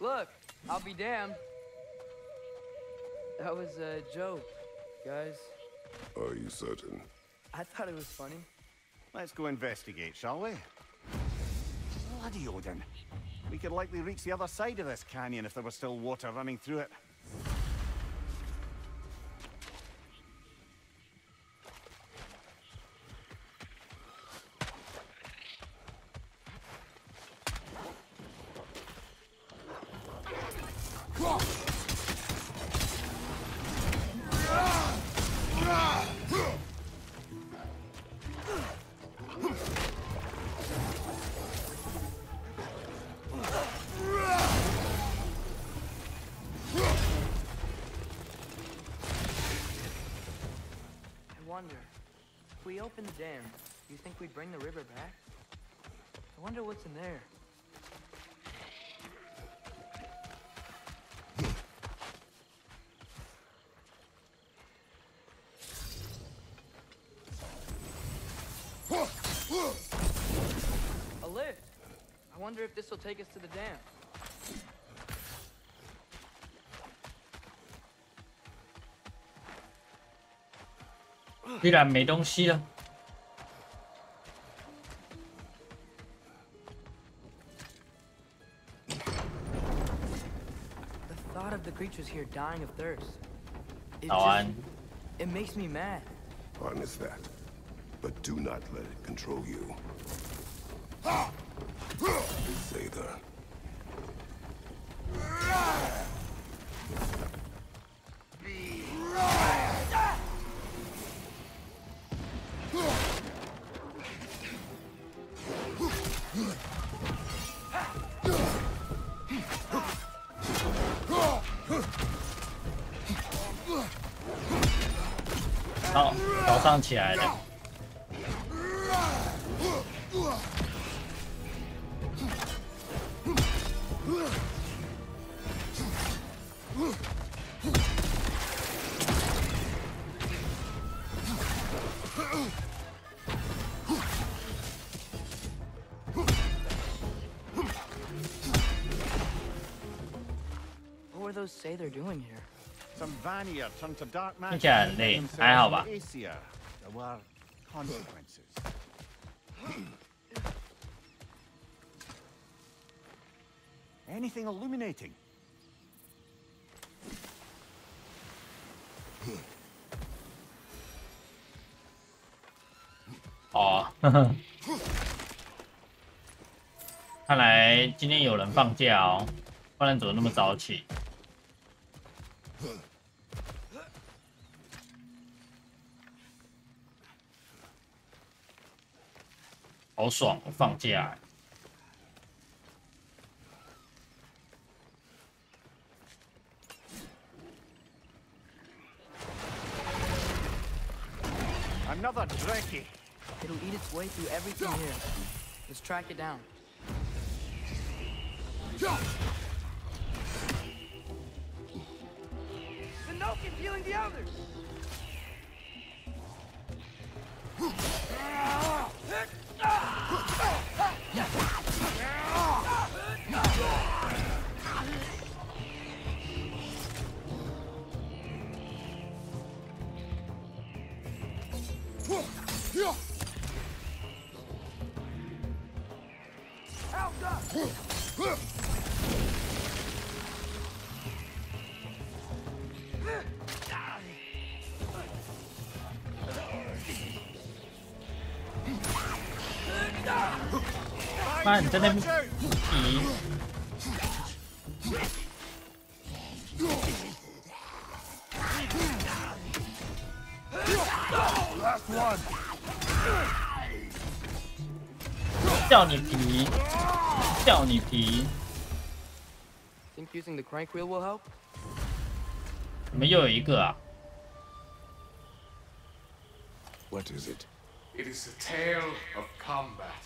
Look, I'll be damned. That was a joke, guys. Are you certain? I thought it was funny. Let's go investigate, shall we? Bloody Odin. We could likely reach the other side of this canyon if there was still water running through it. If we open the dam, do you think we'd bring the river back? I wonder what's in there. A lift! I wonder if this will take us to the dam. 居然没东西了。The thought of the creatures here dying of thirst. It makes me mad. Harness that, but do not let it control you. Sather. 早上起来的。What were those Sather doing here? Some Vanir turned to dark 听起来很累，还好吧？ Asia. There were consequences. Anything illuminating? 哦，呵呵，看来今天有人放假哦，不然怎么那么早起？好爽，我放假。Another Dreki. It'll eat its way through everything here. Let's track it down. The Noken healing the others!妈，你在那边皮。 叫你皮，叫你皮。 Think using the crank wheel will help? 怎么又有一个啊？ What is it? It is a tale of combat,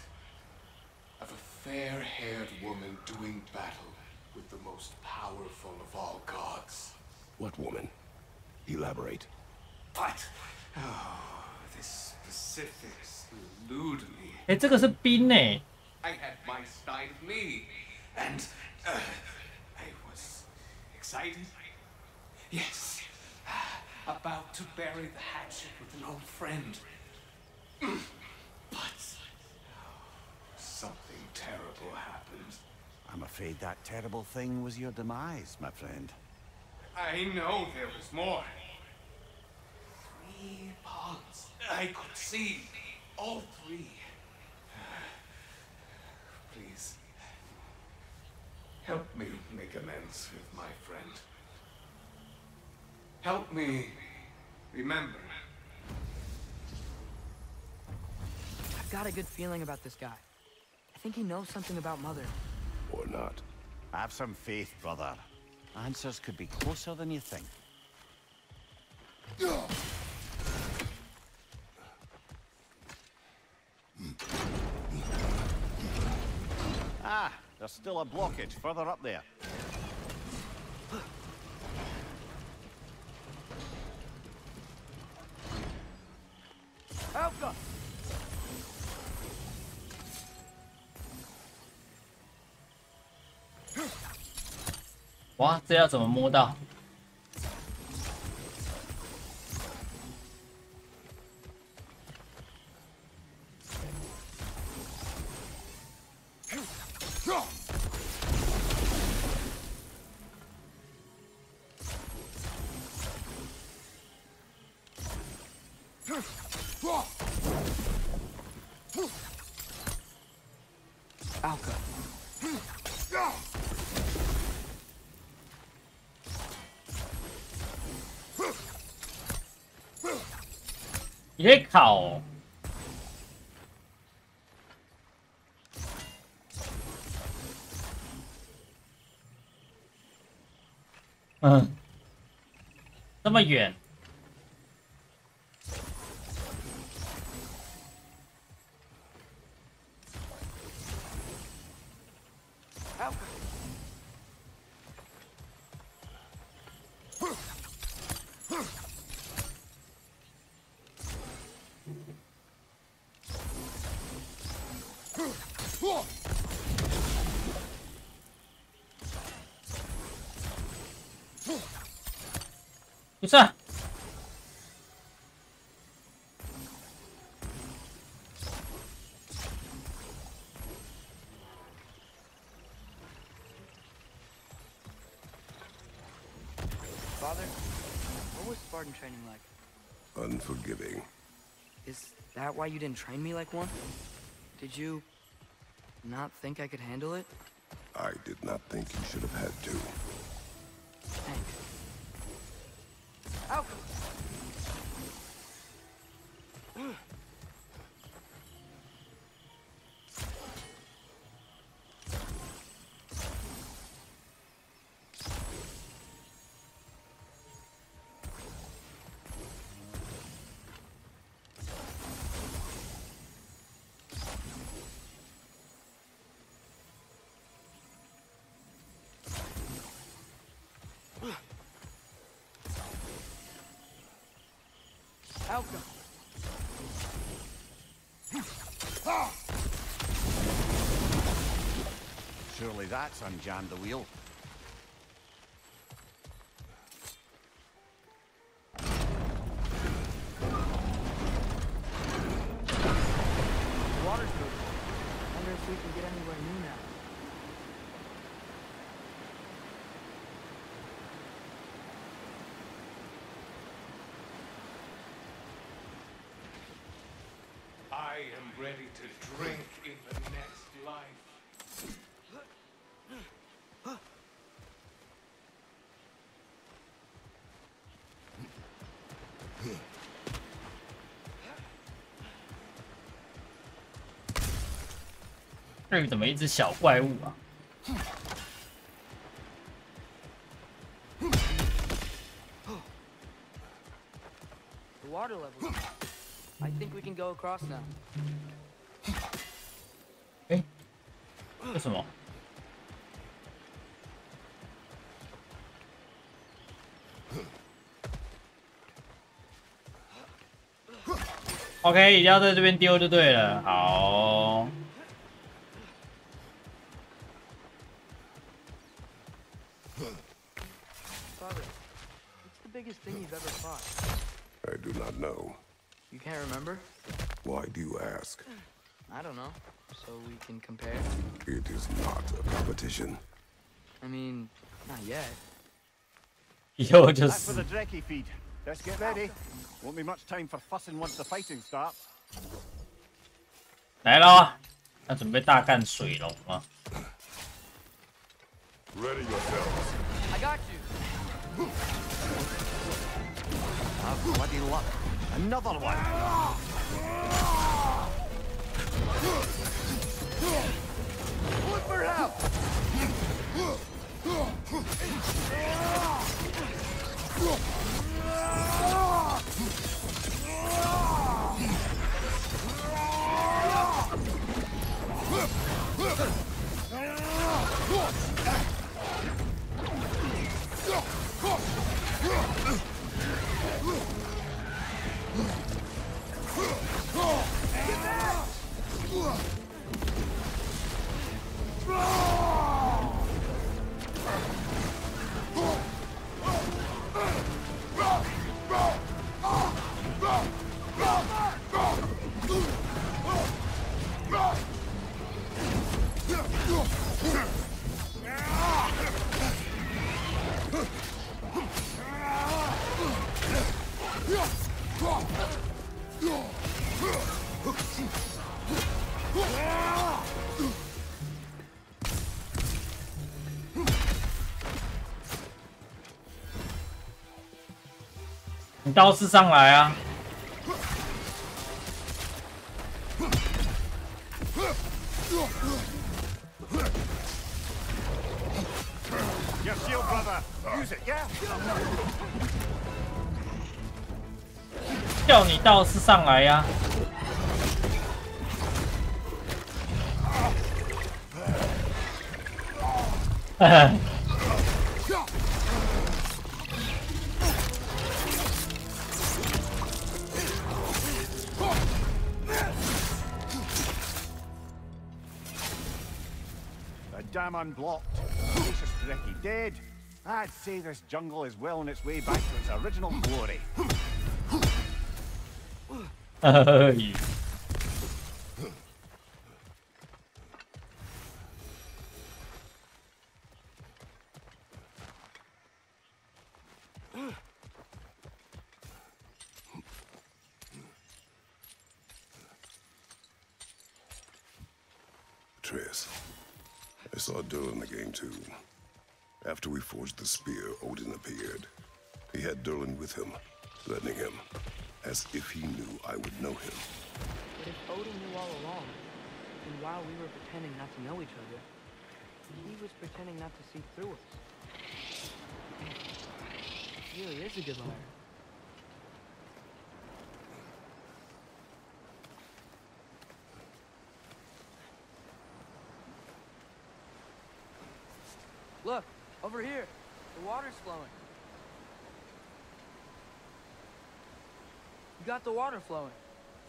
of a fair-haired woman doing battle with the most powerful of all gods. What woman? Elaborate. But, oh, the specifics elude me. 哎，这个是冰诶。 I had my side of me, and I excited? Yes. About to bury the hatchet with an old friend. But something terrible happened. I'm afraid that terrible thing was your demise, my friend. I know there was more. 3 ponds. I could see all 3. Please, help me make amends with my friend. Help me remember. I've got a good feeling about this guy. I think he knows something about Mother. Or not. Have some faith, brother. Answers could be closer than you think. Ah, there's still a blockage further up there. Alpha! 哇，这要怎么摸到？Alka. 你可以烤哦。嗯，这么远。 不是、啊。 Father, what was Spartan training like? Unforgiving. Is that why you didn't train me like one? Did you not think I could handle it? I did not think you should have had to. Thanks. Alka! Alka! Surely that's unjammed the wheel. The water's moving. I wonder if we can get anywhere new now. I am ready to drink in the next life. 这里怎么一只小怪物啊？ The water level. I think we can go across now. 哎，为什么 ？OK，一定要在这边丢就对了。好。 Alka! Father, what's the biggest thing you've ever fought? I do not know. You can't remember? Why do you ask? I don't know. So we can compare? It is not a competition. I mean, not yet. 以后就 Back for 是 the Drekkie feed. Let's get ready. Won't be much time for fussing once the fighting starts. 来喽，要准备大干水龙了。 Ready yourselves. I got you. Ah, bloody luck. Another one. Look for help!你刀士上来啊！ Your shield, brother. Use it, yeah? 叫你道士上来呀、啊！The dam unblocked. Gracious Drekkie dead. I'd say this jungle is well on its way back to its original glory. 哎 Triss, I saw Durlin again too. After we forged the spear, Odin appeared. He had Durlin with him, threatening him, as if he knew I would know him. But if Odin knew all along, then while we were pretending not to know each other, he was pretending not to see through us. He really is a good liar. Look, over here. The water's flowing. You got the water flowing.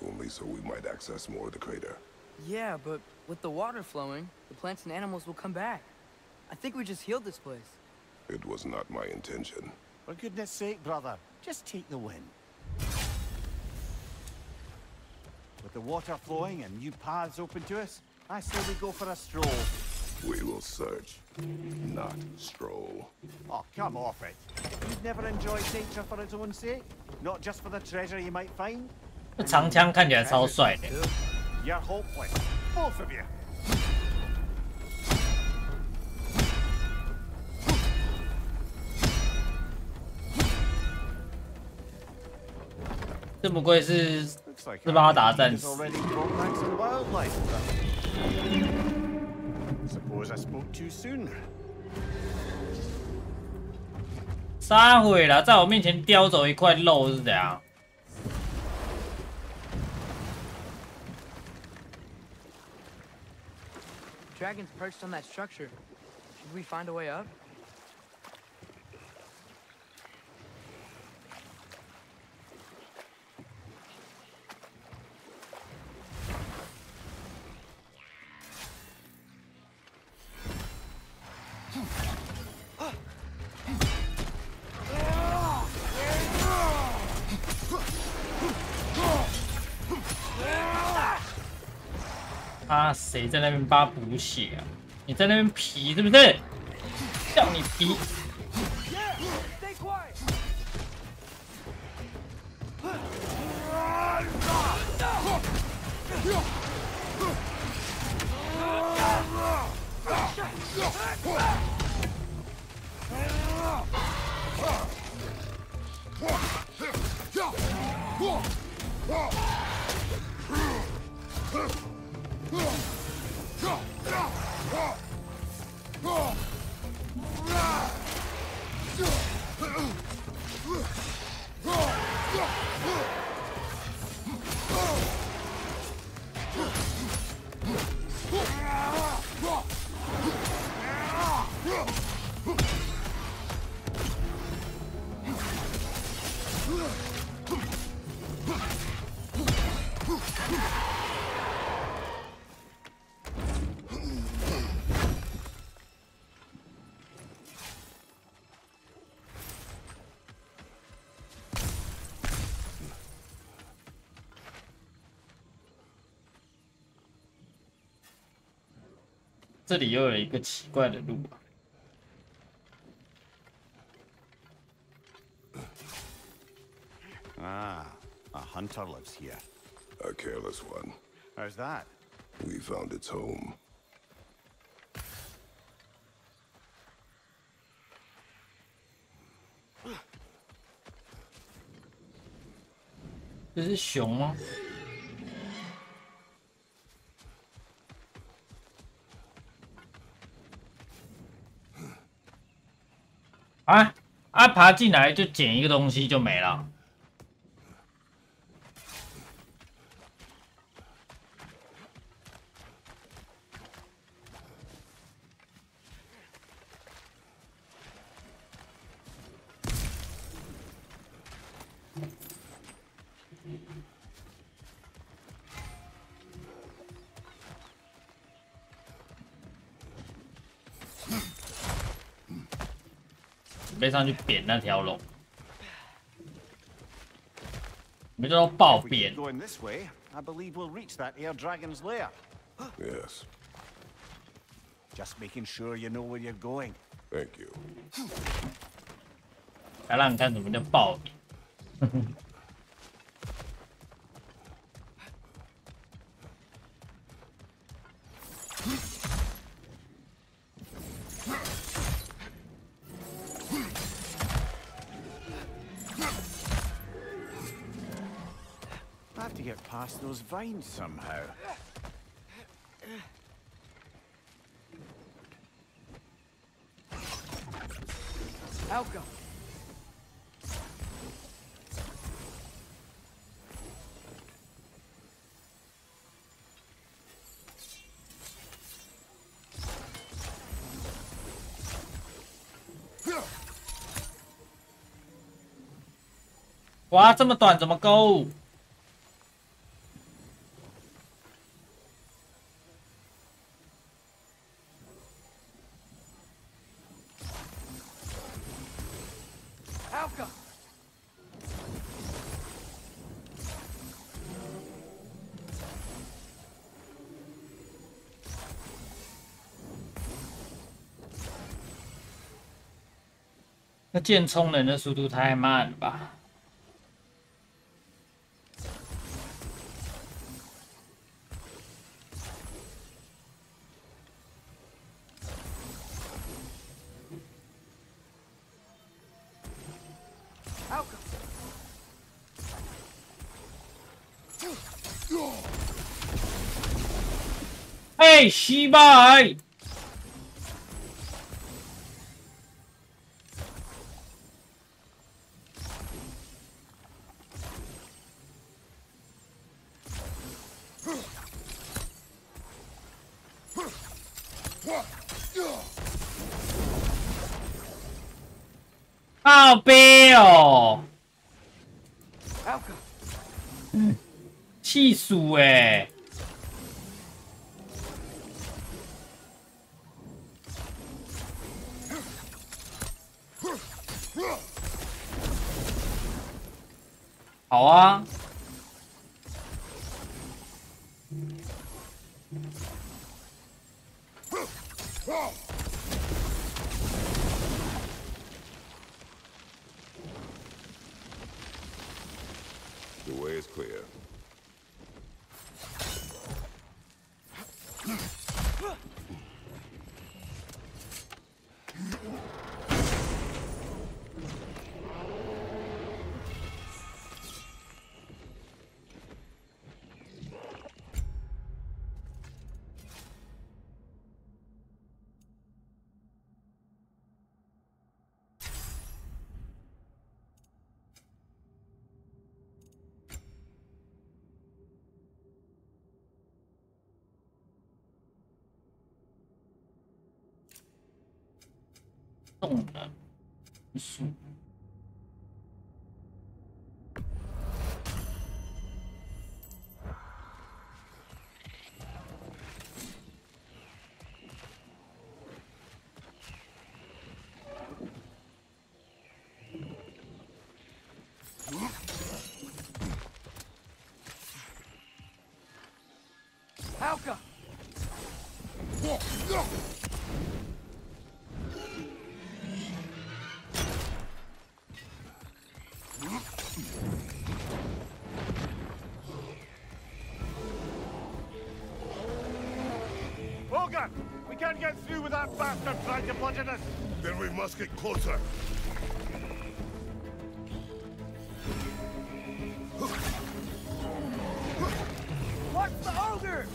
Only so we might access more of the crater. Yeah, but with the water flowing, the plants and animals will come back. I think we just healed this place. It was not my intention. For goodness sake, brother, just take the win. With the water flowing and new paths open to us, I say we go for a stroll. We will search, not stroll. Oh, come off it. You've never enjoyed nature for its own sake? Not just for the treasure you might find? 这长枪看起来超帅的。 You're hopeless. Both of you. 这不愧是 Looks like 斯巴达 our 战 has 士。 already brought back some wildlife. Suppose I spoke too soon. 撒毁了，在我面前叼走一块肉是怎样？ Dragon's perched on that structure. Should we find a way up? 妈谁在那边扒补血啊？你在那边皮是不是？叫你皮！这里又有一个奇怪的路啊。Ah, a hunter lives here. A careless one. How's that? We found its home. 这是熊吗？爬进来就捡一个东西就没了。准备上去扁那条龙，你们叫做爆扁。 Going this way, I believe we'll reach that air dragon's lair. Yes. Just making sure you know where you're going. Thank you. 来让你看什么叫爆扁。I have to get past those vines somehow. Alco. 哇，这么短怎么勾？ Alco. 那剑冲人的速度太慢了吧？ Alco. 哎，失败！靠背哦， Alco. 气死哎！ 好啊。The way is clear.动的树。Halka! Olga! We can't get through with that bastard trying to bludgeon us! Then we must get closer. Watch the ogre!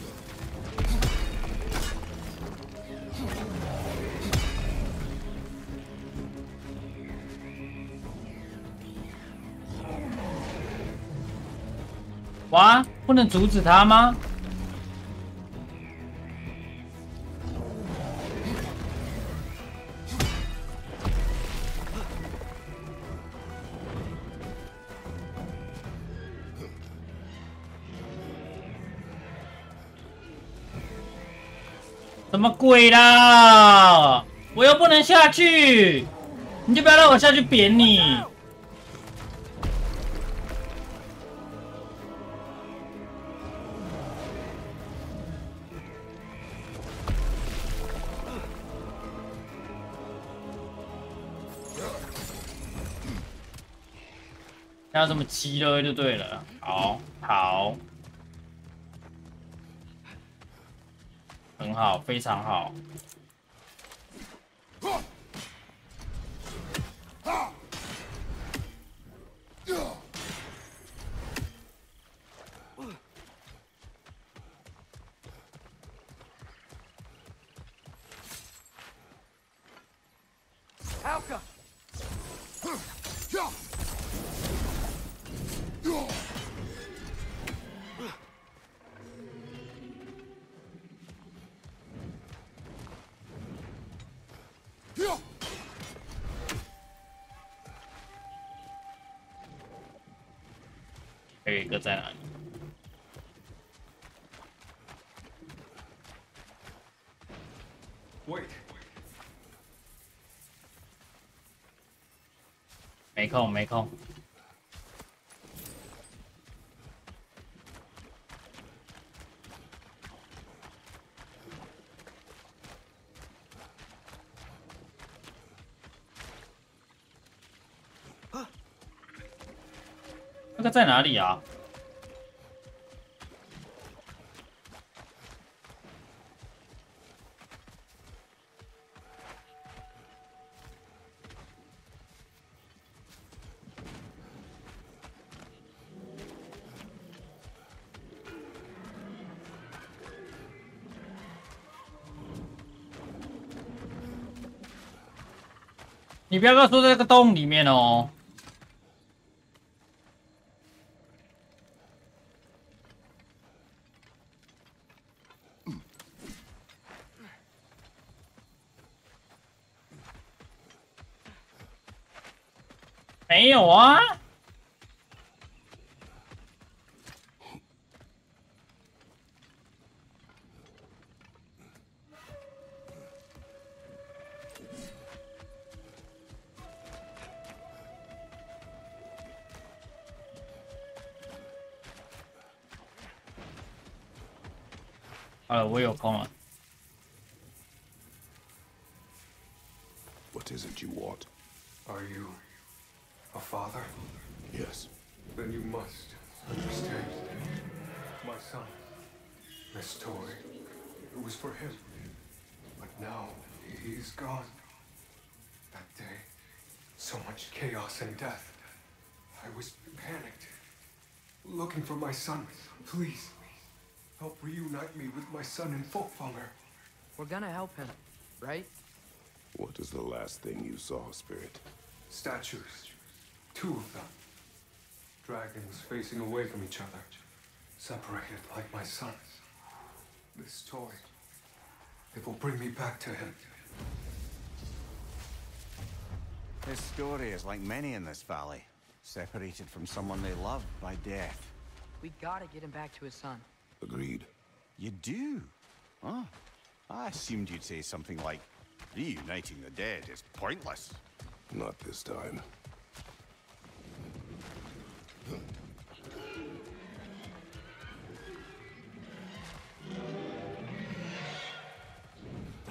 哇，不能阻止他吗？什么鬼啦！我又不能下去，你就不要让我下去扁你。 要这么急了就对了，好，好，很好，非常好。Halka! 还有一个在哪里？没空，没空。那个在哪里啊？你不要跟我说在这个洞里面哦。 没有啊！我有空了。What is it you want? Are you a father? Yes. Then you must understand. My son, this toy, it was for him. But now he's gone. That day, so much chaos and death. I was panicked, looking for my son. Please, help reunite me with my son in Folkvanger. We're gonna help him, right? What is the last thing you saw, Spirit? Statues. 2 of them. Dragons facing away from each other. Separated like my son. This toy, it will bring me back to him. His story is like many in this valley. Separated from someone they love by death. We gotta get him back to his son. Agreed. You do? Oh, I assumed you'd say something like, reuniting the dead is pointless. Not this time.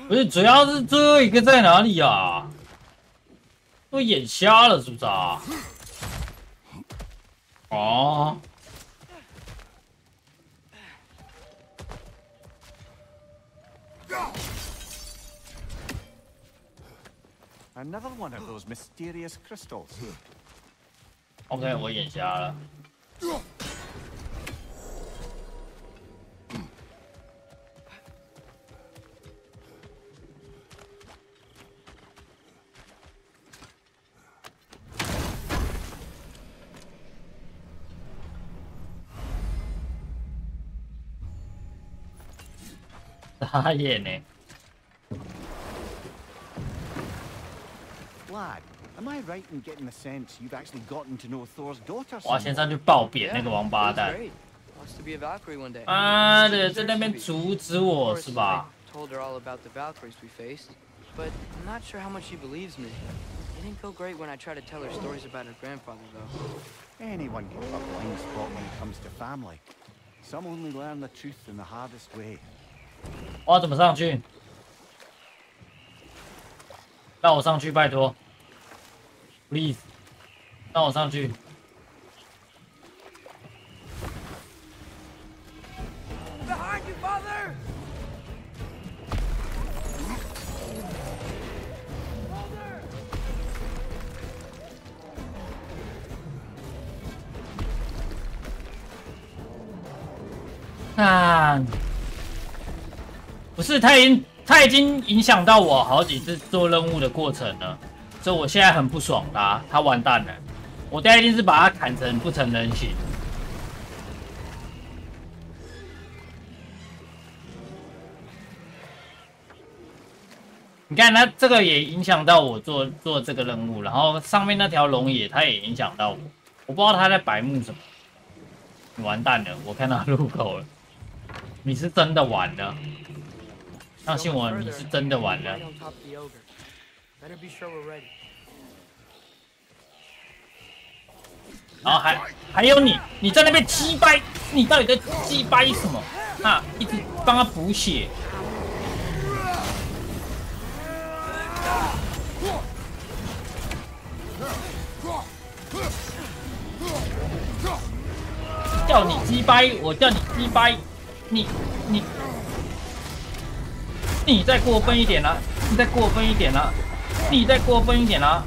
不是，主要是最后一个在哪里啊？都眼瞎了是不是啊？哦。 Another one of those mysterious crystals. OK， 我眼瞎了。傻眼呢。 Lad, am I right in getting the sense you've actually gotten to know Thor's daughter? 我要先上去爆扁那个王八蛋！ Wants to be a Valkyrie one day. 妈的，在那边阻止我是吧？ Told her all about the Valkyries we faced, but I'm not sure how much she believes me. It didn't go great when I tried to tell her stories about her grandfather, though. Anyone can have a blind spot when it comes to family. Some only learn the truth in the hardest way. 我要怎么上去？让我上去，拜托 ，please， 让我上去。 Behind you, father! Father! 看，不是他已经影响到我好几次做任务的过程了，所以我现在很不爽啦，他完蛋了，我等下一定是把他砍成不成人形。 你看，他这个也影响到我做这个任务，然后上面那条龙也，它也影响到我。我不知道他在白目什么。你完蛋了，我看到入口了。你是真的完了，相信我，你是真的完了。然后还有你在那边击掰，你到底在击掰什么？啊，一直帮他补血。 叫你击掰，我叫你击掰，你再过分一点啦！你再过分一点啦！你再过分一点啦！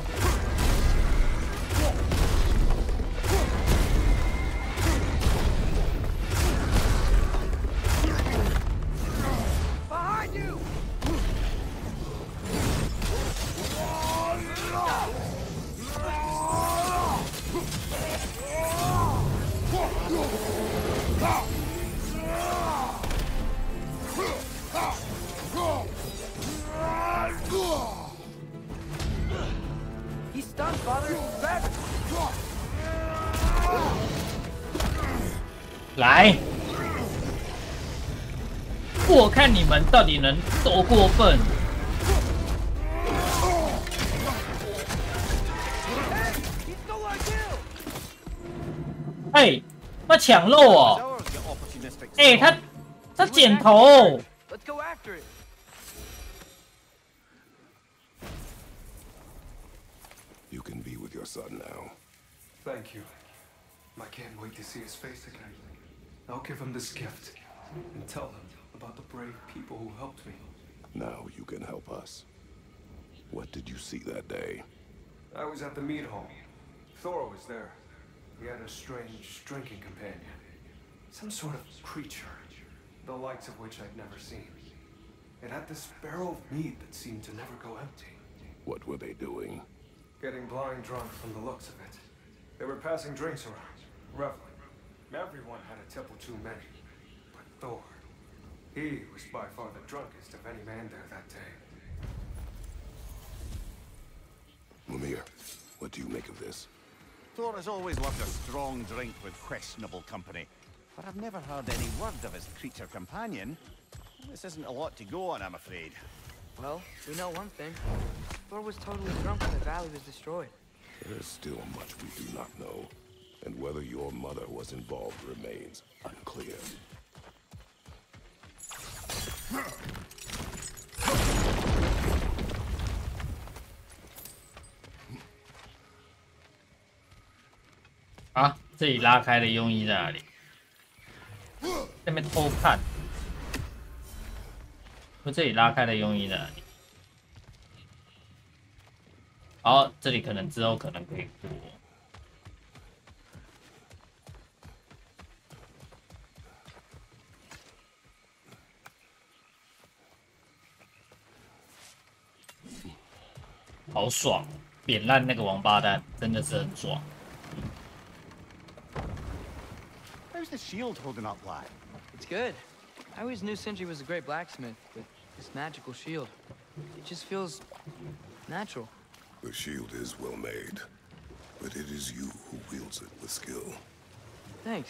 来，我看你们到底能多过分！哎，他抢肉哦！哎，他剪头！ your son now. Thank you. I can't wait to see his face again. I'll give him this gift and tell him about the brave people who helped me. Now you can help us. What did you see that day? I was at the mead hall. Thor was there. He had a strange drinking companion. Some sort of creature, the likes of which I'd never seen. It had this barrel of mead that seemed to never go empty. What were they doing? Getting blind drunk from the looks of it. They were passing drinks around, reveling. Everyone had a tipple too many. But Thor, he was by far the drunkest of any man there that day. Mimir, what do you make of this? Thor has always loved a strong drink with questionable company, but I've never heard any word of his creature companion. This isn't a lot to go on, I'm afraid. Well, we know one thing. Thor was totally drunk when the valley was destroyed. There is still much we do not know, and whether your mother was involved remains unclear.啊，这里拉开的用意在哪里？那边偷看。说这里拉开的用意在哪里？好，这里可能之后可能可以过。好爽，扁烂那个王八蛋，真的是很爽。How's the shield holding up, lad? It's good. I always knew Sindri was a great blacksmith, but this magical shield, it just feels natural. The shield is well made, but it is you who wields it with skill. Thanks.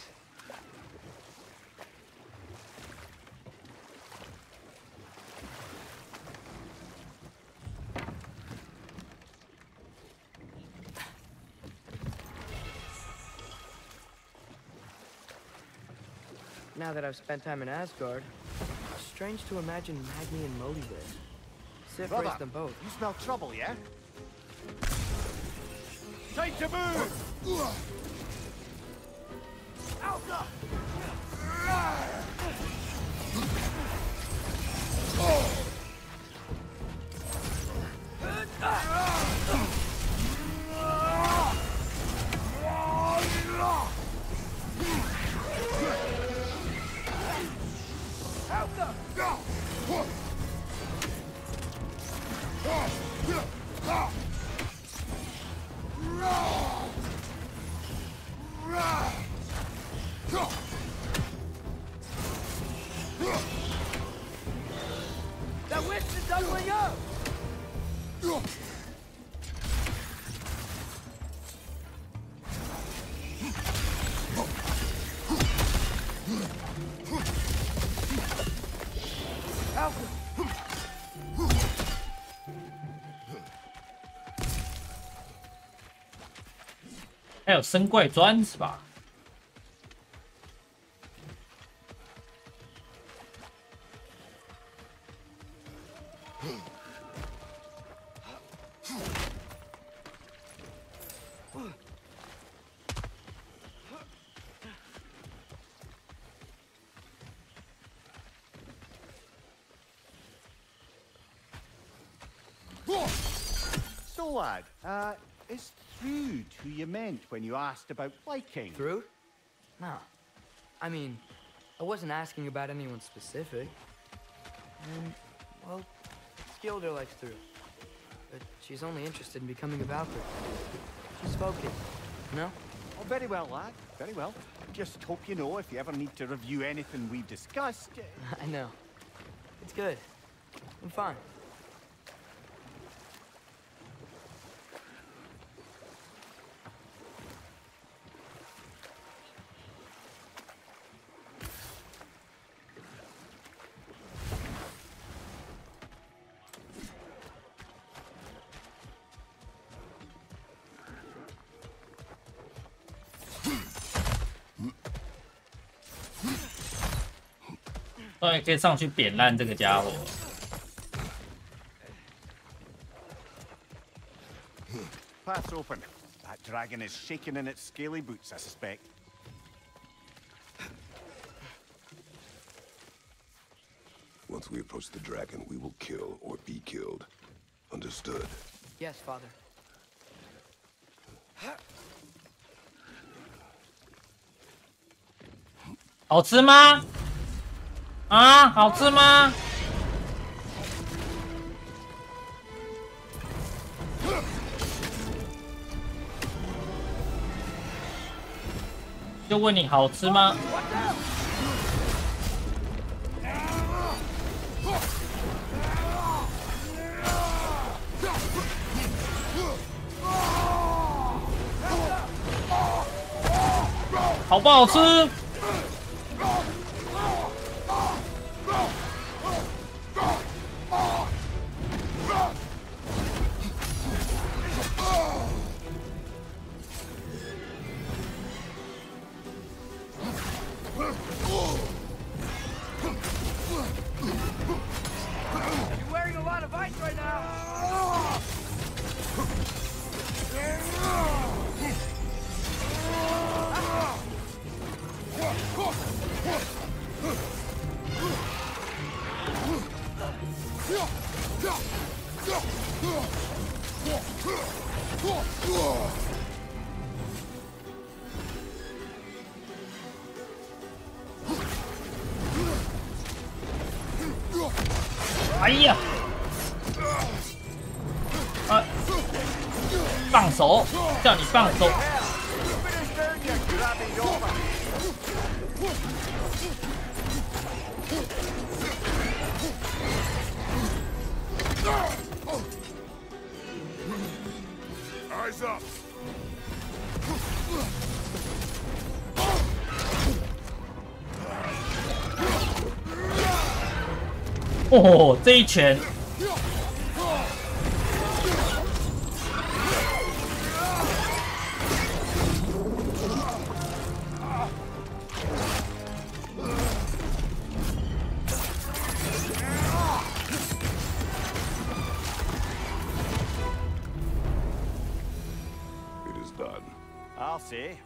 Now that I've spent time in Asgard, it's strange to imagine Magni and Modi there. Sif Brother, raised them both. You smell trouble, yeah? Time to move! Alka! That witch is doubling up! Alpha! 还有生怪砖是吧？So, lad, is Thrud who you meant when you asked about liking? Through? No. I mean, I wasn't asking about anyone specific. And, well, Skilder likes Through. But she's only interested in becoming a Valkyrie. She's focused, you know? Oh, very well, lad. Very well. Just hope you know if you ever need to review anything we've discussed. I know. It's good. I'm fine.终于可以上去扁烂这个家伙。Path's open. That dragon is shaking in its scaly boots, I suspect. Once we approach the dragon, we will kill or be killed. Understood? Yes, Father. 好吃吗？啊，好吃吗？就问你好吃吗？好不好吃？哎呀！啊！放手！叫你放手！ Eyes up! 哦，这一拳！I'll say,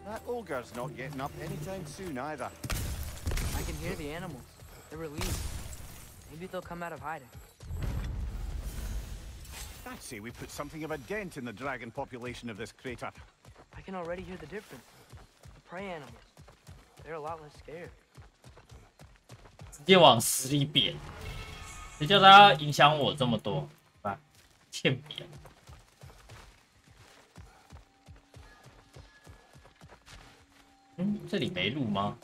that ogre's not getting up anytime soon either. I can hear the animals. They're relieved. Maybe they'll come out of hiding. I'd say we put something of a dent in the dragon population of this crater. I can already hear the difference. The prey animals. They're a lot less scared. 直接往死里扁，谁叫他影响我这么多？啊，欠扁！嗯，这里没路吗？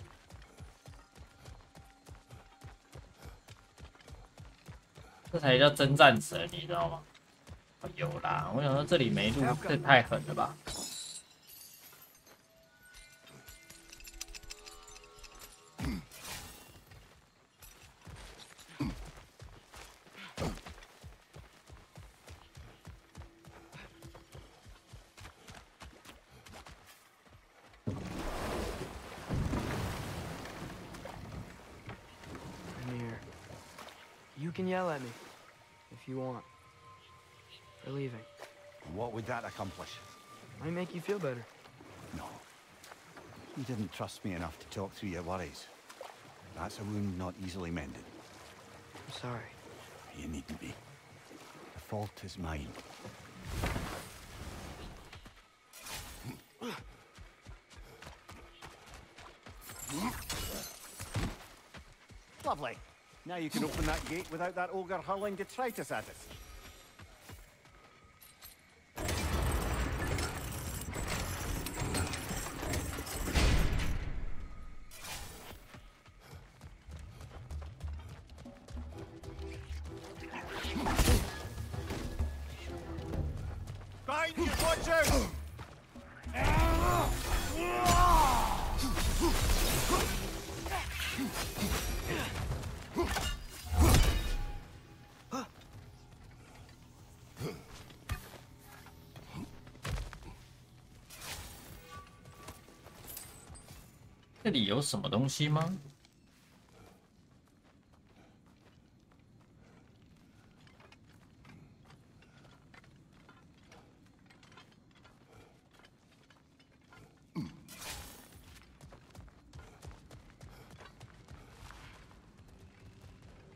这才叫真战神，你知道吗？哦，有啦，我想说这里没路，这太狠了吧！ You can yell at me if you want. For leaving. What would that accomplish? Might make you feel better. No. You didn't trust me enough to talk through your worries. That's a wound not easily mended. I'm sorry. You needn't be. The fault is mine. Lovely. Now you can open that gate without that ogre hurling detritus at us. Behind you, watch out! 这里有什么东西吗？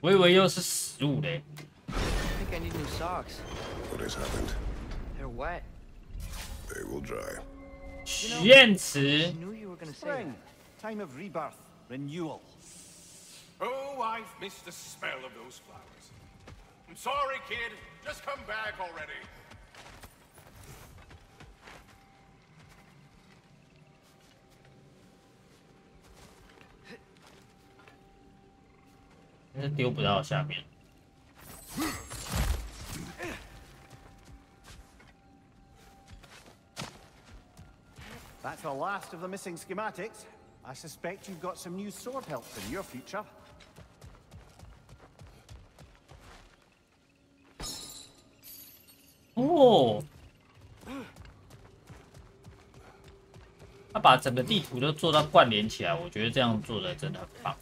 我以为又是食物嘞。I think I need new socks. What has happened? They're wet. They will dry. 许愿池 I knew you were gonna say Spring, that. time of rebirth, renewal. Oh, I've missed the smell of those flowers. I'm sorry, kid. Just come back already. 但是丢不到下面。 That's the last of the missing schematics. I suspect you've got some new sword helps in your future. 哦，他把整个地图都做到关联起来，我觉得这样做的真的很棒。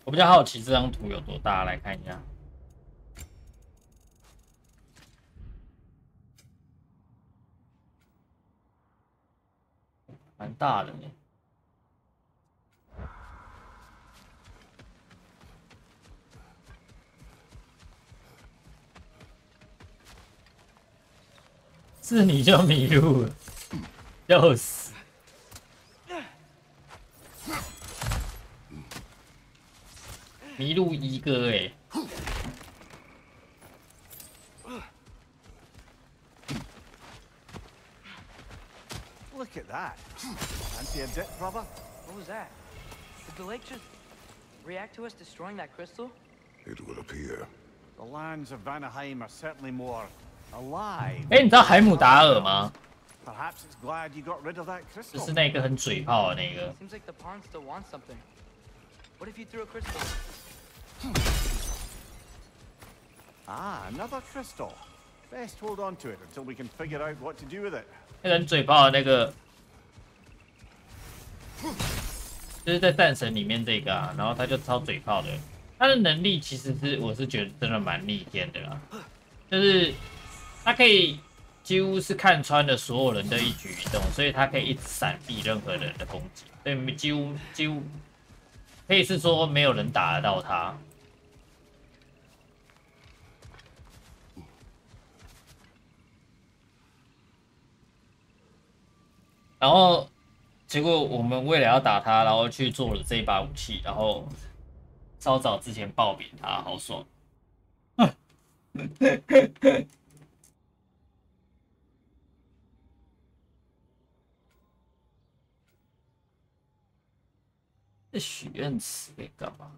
我比较好奇这张图有多大，来看一下。 蛮大的呢。是你就迷路了，笑死！迷路一哥哎。 Look at that. Fancy a dip, brother? What was that? Did the lake just react to us destroying that crystal? It would appear. The lands of Vanaheim are certainly more alive. 哎，你知道海姆达尔吗？ Perhaps it's glad you got rid of that 就 crystal. 是那个很嘴炮的那个。 Seems like the pond still wants something. What if you threw a crystal? Ah, another crystal. Best hold on to it until we can figure out what to do with it. 那个很嘴炮的那个，就是在战神里面这个啊，然后他就超嘴炮的。他的能力其实我是觉得真的蛮逆天的啦，就是他可以几乎是看穿了所有人的一举一动，所以他可以一直闪避任何人的攻击，所以几乎可以是说没有人打得到他。 然后，结果我们为了要打他，然后去做了这一把武器，然后稍早之前爆扁他，好爽！这许愿池可以干嘛？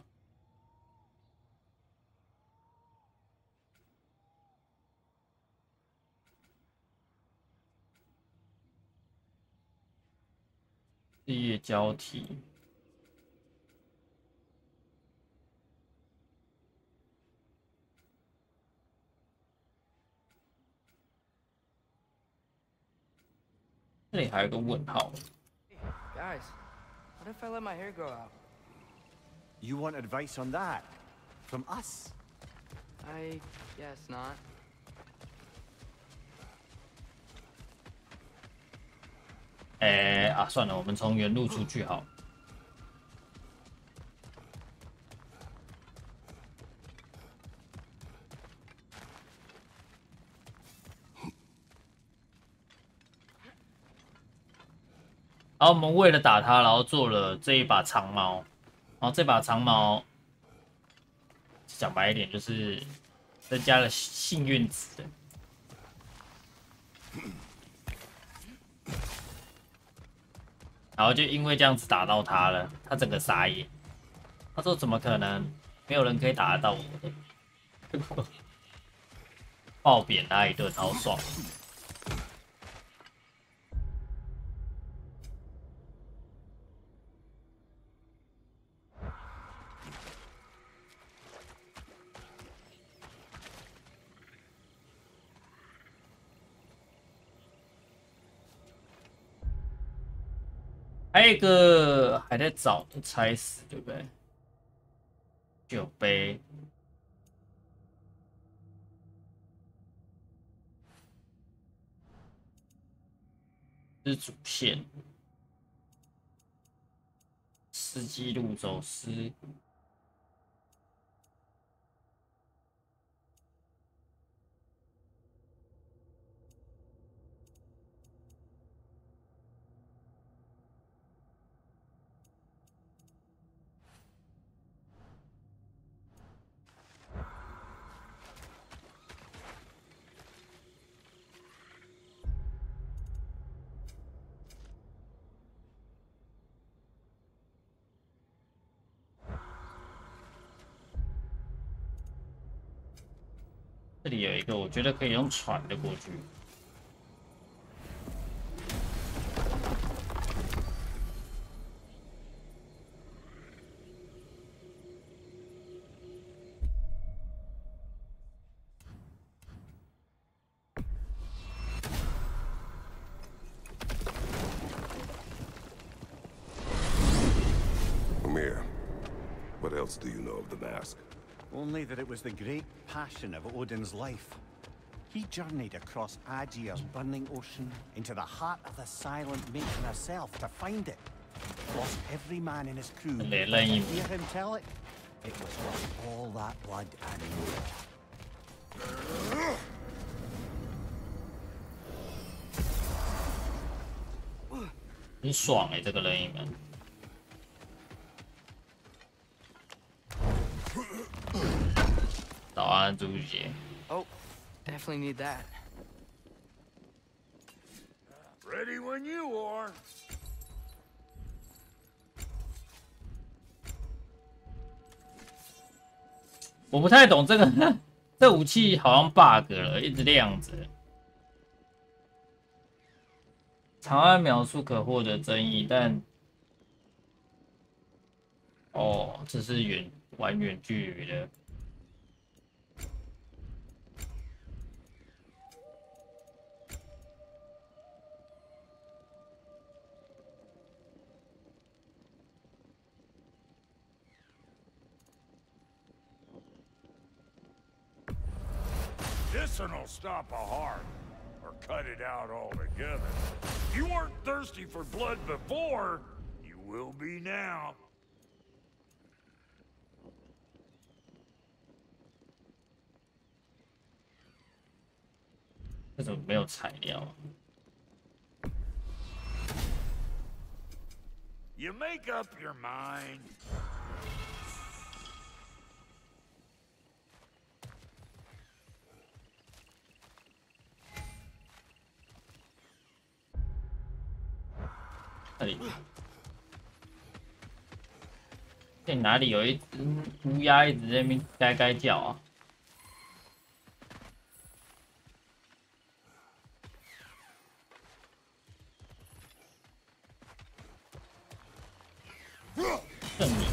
日夜交替。这里还有个问号。Hey, guys, what if I let my hair grow out? You want advice on that? From us? I guess not. 算了，我们从原路出去好。然后我们为了打他，然后做了这一把长矛，然后这把长矛讲白一点就是增加了幸运值的。 然后就因为这样子打到他了，他整个傻眼。他说：“怎么可能？没有人可以打得到我的。”爆扁他一顿，好爽。还有一个还在找的差事，对不对？酒杯，这是主线。失记录走失。这里有一个，我觉得可以用船的过去。Amir, what else do you know of the mask? Only that it was the great passion of Odin's life. He journeyed across Aegir's burning ocean into the heart of the silent matron herself to find it. Lost every man in his crew. But to hear him tell it, it was worth all that blood and more. 很爽哎、欸，这个任意门。早安，朱姐。Oh, definitely need that. Ready when you are. 我不太懂这个，这武器好像 bug 了，一直亮着。长按描述可获得增益，但哦，这是玩远距离的。This'll stop a heart, or cut it out altogether. If you weren't thirsty for blood before, you will be now. 这怎么没有材料啊？ You make up your mind. 这里，这哪里有一只乌鸦一直在那边该该叫啊？证明。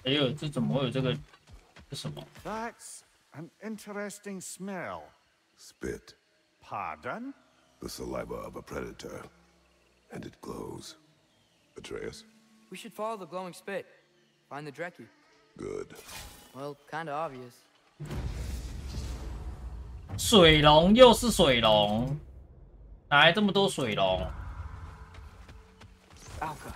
哎呦，这怎么会有这个？这什么？ That's an interesting smell. Spit. Pardon? The saliva of a predator. And it glows. Atreus? We should follow the glowing spit. Find the Dreki. Good. Well, kinda obvious. 水龙又是水龙，哪来这么多水龙？ Alka,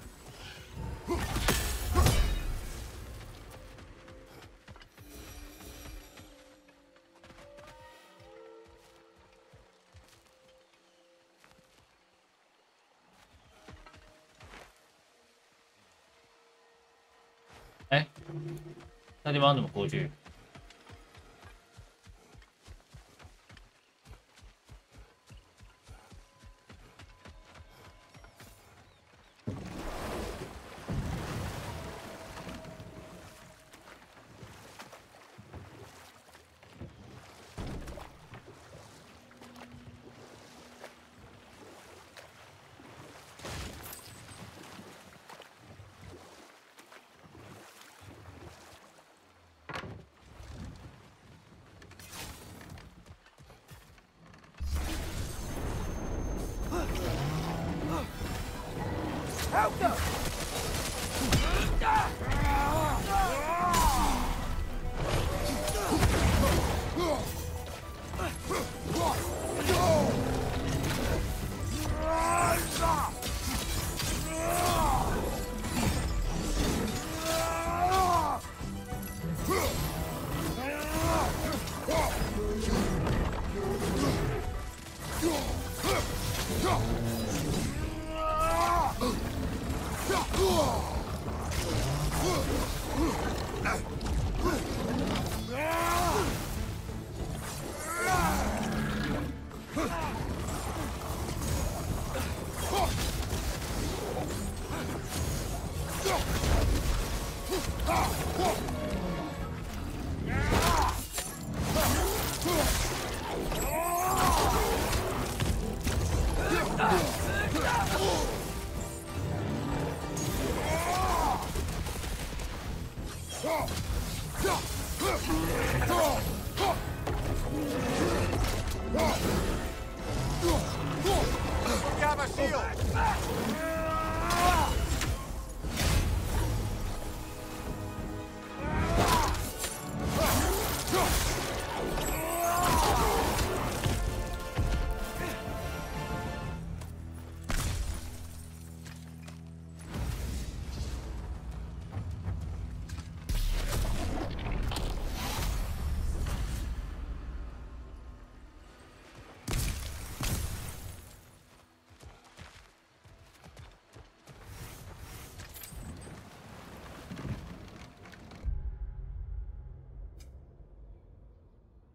哎，那地方怎么过去？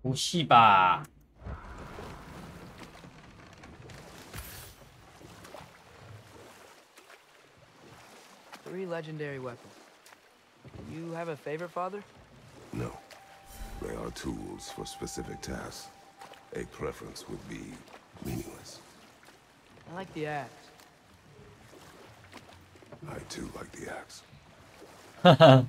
不是吧？ 3 legendary weapons. Do you have a favorite, Father? No. They are tools for specific tasks. A preference would be meaningless. I like the axe. I too like the axe. 哈哈，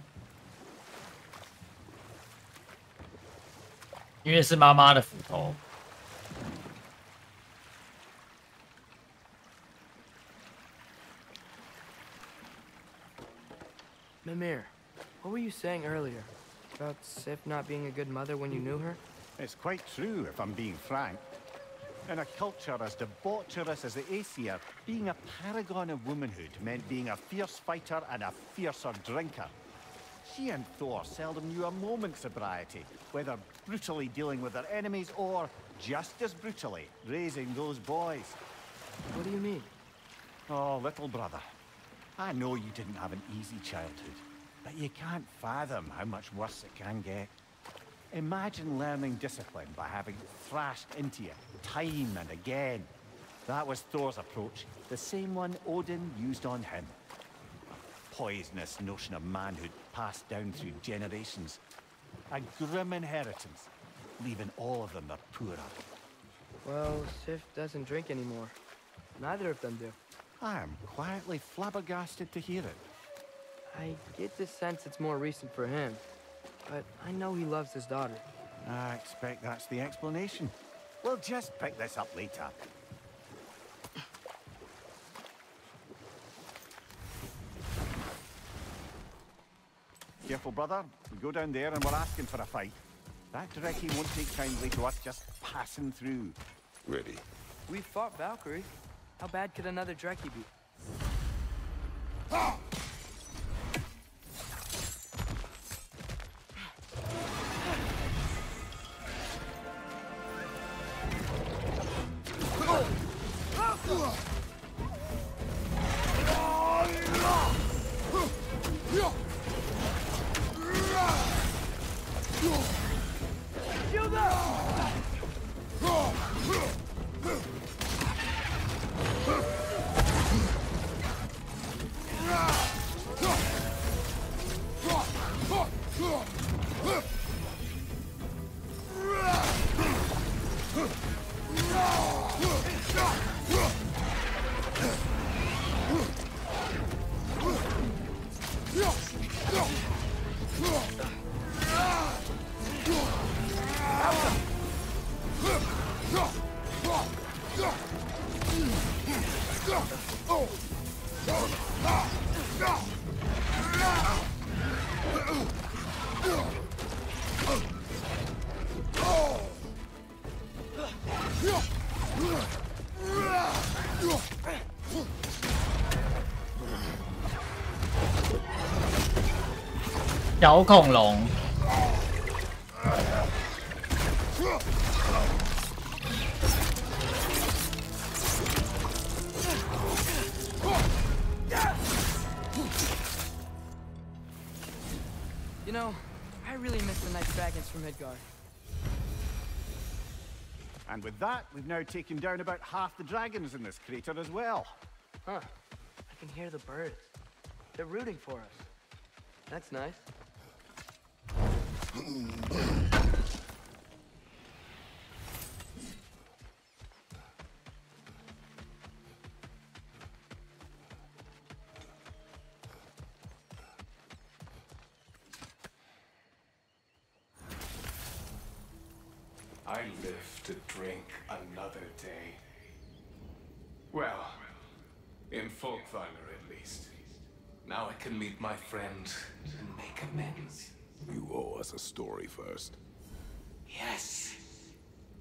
因为是妈妈的斧头。 Mimir, what were you saying earlier? About Sif not being a good mother when you knew her? It's quite true, if I'm being frank. In a culture as debaucherous as the Aesir, being a paragon of womanhood meant being a fierce fighter and a fiercer drinker. She and Thor seldom knew a moment's sobriety, whether brutally dealing with their enemies or, just as brutally, raising those boys. What do you mean? Oh, little brother. I know you didn't have an easy childhood, but you can't fathom how much worse it can get. Imagine learning discipline by having it thrashed into you, time and again. That was Thor's approach, the same one Odin used on him. A poisonous notion of manhood passed down through generations. A grim inheritance, leaving all of them the poorer. Well, Sif doesn't drink anymore. Neither of them do. I am quietly flabbergasted to hear it. I get the sense it's more recent for him, but I know he loves his daughter. I expect that's the explanation. We'll just pick this up later. Careful, brother. We go down there and we're asking for a fight. That Drekkie won't take kindly to us just passing through. Ready. We fought Valkyrie. How bad could another Drekkie be? 小恐龙。You know, I really miss the night dragons from Midgard. And with that, we've now taken down about half the dragons in this crater as well. Huh. I can hear the birds. They're rooting for us. That's nice. I live to drink another day. Well, in Folk Thunder at least. Now I can meet my friend and make amends. You owe us a story first. Yes.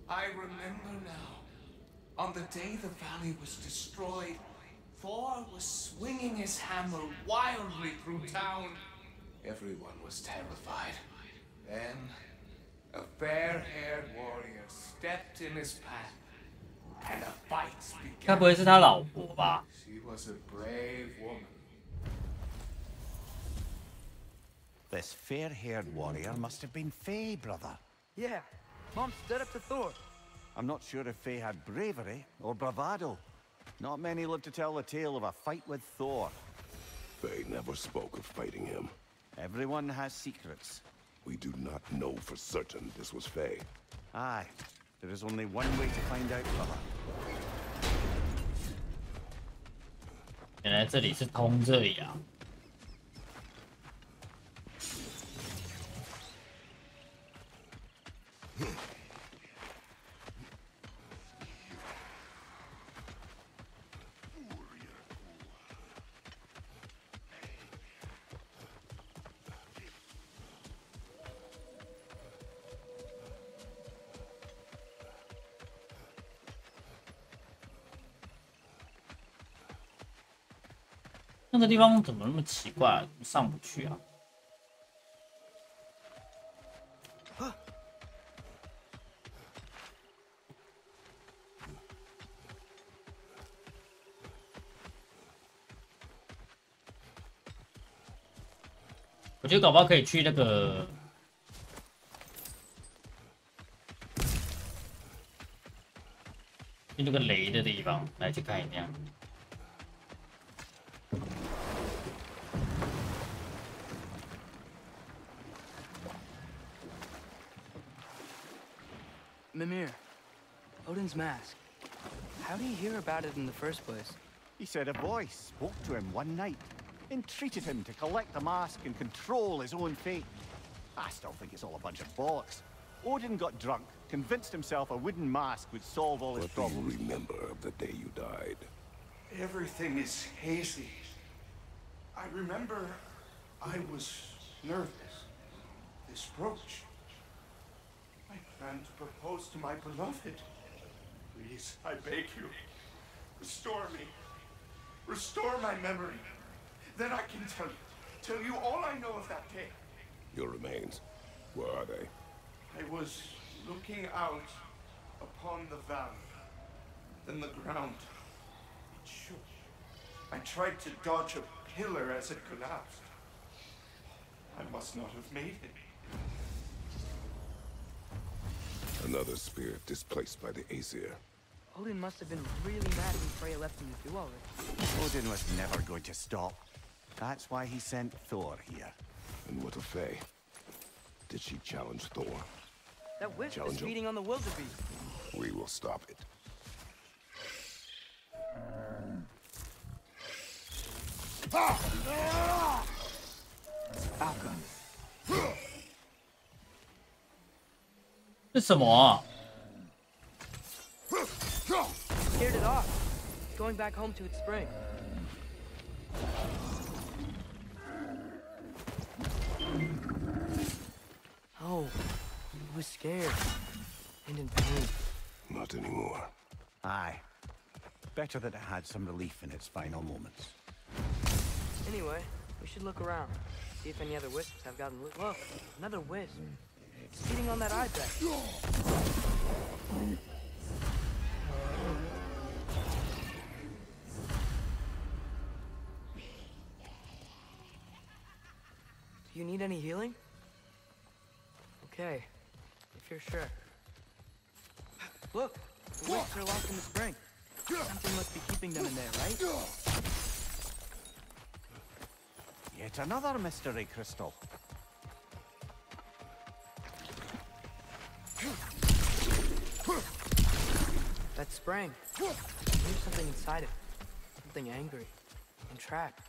I remember now. On the day the valley was destroyed, Thor was swinging his hammer wildly through town. Everyone was terrified. Then, a fair-haired warrior stepped in his path, and a fight 该 began. 不会是他老婆吧？ She was a brave woman. This fair-haired warrior must have been Faye, brother. Yeah, Mom stood up to Thor. I'm not sure if Faye had bravery or bravado. Not many live to tell the tale of a fight with Thor. Faye never spoke of fighting him. Everyone has secrets. We do not know for certain this was Faye. Aye, there is only one way to find out, brother. 原来这里是通这里啊！那个地方怎么那么奇怪啊？怎么上不去啊？我觉得搞不好可以去那个雷的地方来去看一下。 Mimir, Odin's mask. How did he hear about it in the first place? He said a voice spoke to him one night, entreated him to collect the mask and control his own fate. I still think it's all a bunch of bollocks. Odin got drunk, convinced himself a wooden mask would solve all his What do problems. you remember of the day you died? Everything is hazy. I remember I was nervous. This brooch. I planned to propose to my beloved. Please, I beg you, restore me. Restore my memory. Then I can tell you all I know of that day. Your remains. Where are they? I was looking out upon the valley. Then the ground, it shook. I tried to dodge a pillar as it collapsed. I must not have made it. Another spirit displaced by the Aesir. Odin must have been really mad when Freya left him to do all this. Odin was never going to stop. That's why he sent Thor here. And what of Faye? Did she challenge Thor? That wisp Challenge is him. feeding on the wildebeest. We will stop it. Alka. 是什么啊？ Scared it off. It's going back home to its spring. Oh, it was scared and in pain. Not anymore. Aye. Better that it had some relief in its final moments. Anyway, we should look around. See if any other wisps have gotten loose. Look, another wisp. It's feeding on that ibex. Do you need any healing? Okay, if you're sure. Look, the wisps are lost in the spring. Something must be keeping them in there, right? Yet another mystery crystal. That spring. There's something inside it. Something angry and trapped.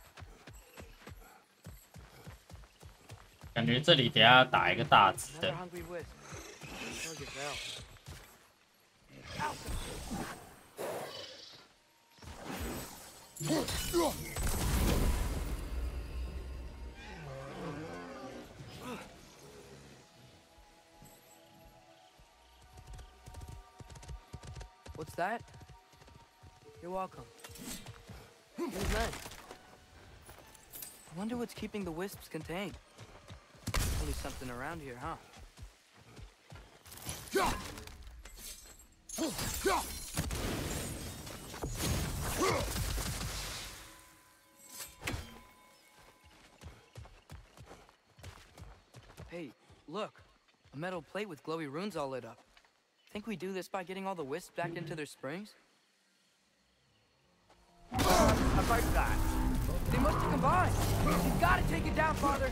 感觉这里等下打一个大只 Another 的， hungry wisp. No gazelle. What's that? You're welcome. Who's men? I wonder what's keeping the wisps contained. Only something around here, huh? Hey, look. A metal plate with glowy runes all lit up. Think we do this by getting all the wisps back into their springs? About that. They must have combined. You've got to take it down, Father.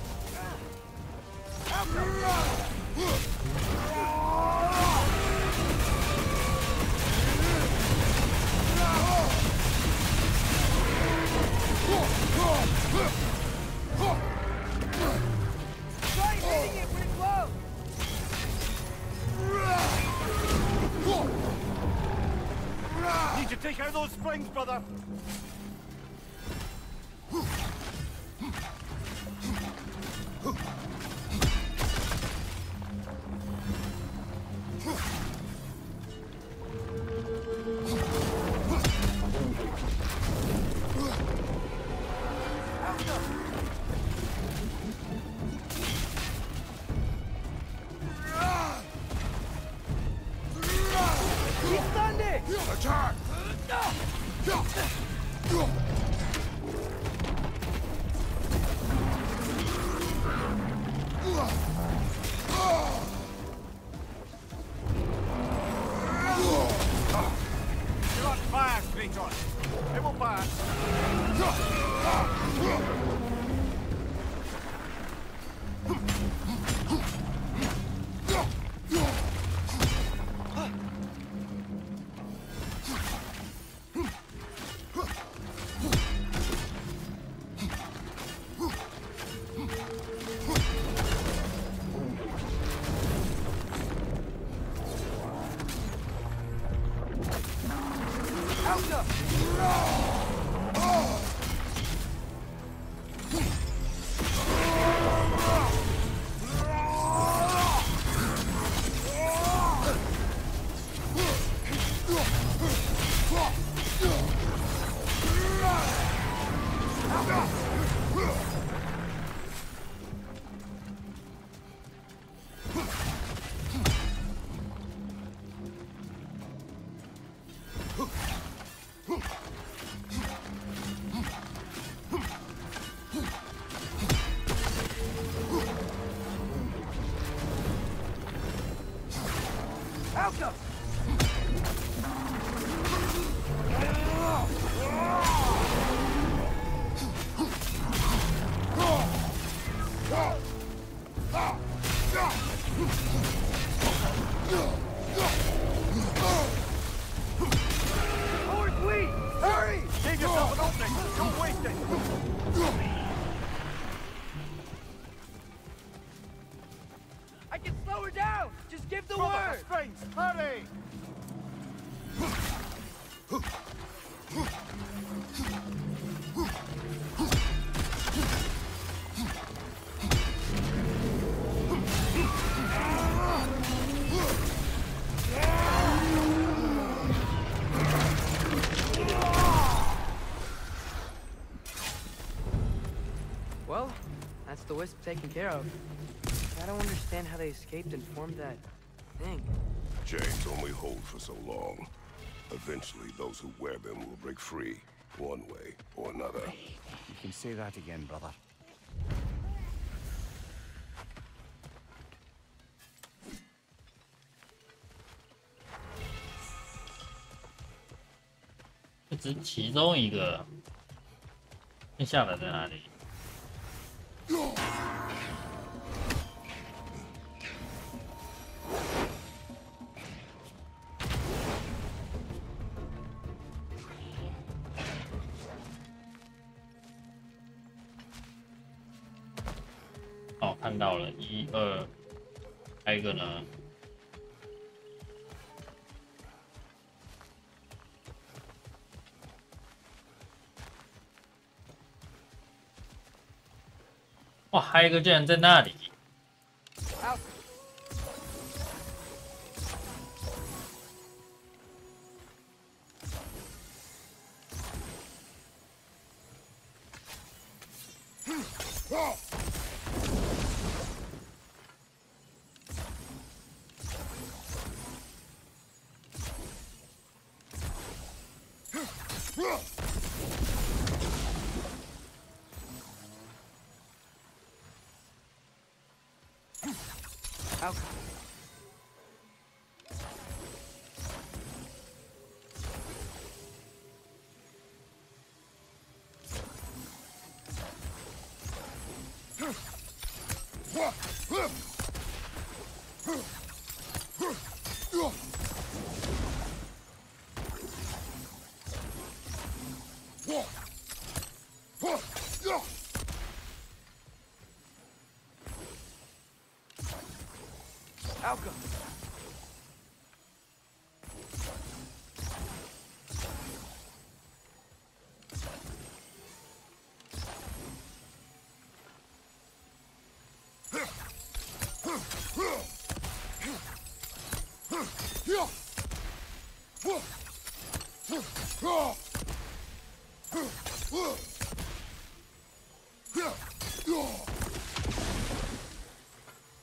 Try hitting it when it glows. Need to take out those springs, brother. He's thunder! Attack! You're on fire, Kratos. It will pass. Alka! Forward, please! Hurry! Give yourself an opening. Don't waste it. Just give the Brother, word! restraints, hurry! Well, that's the wisp taken care of. I don't understand how they escaped and formed that thing. Chains only hold for so long. Eventually, those who wear them will break free, one way or another. You can say that again, brother. "这只是其中一个。剩下的在哪里？哦，看到了，一二，还有一个呢？哇，还有一个竟然在那里！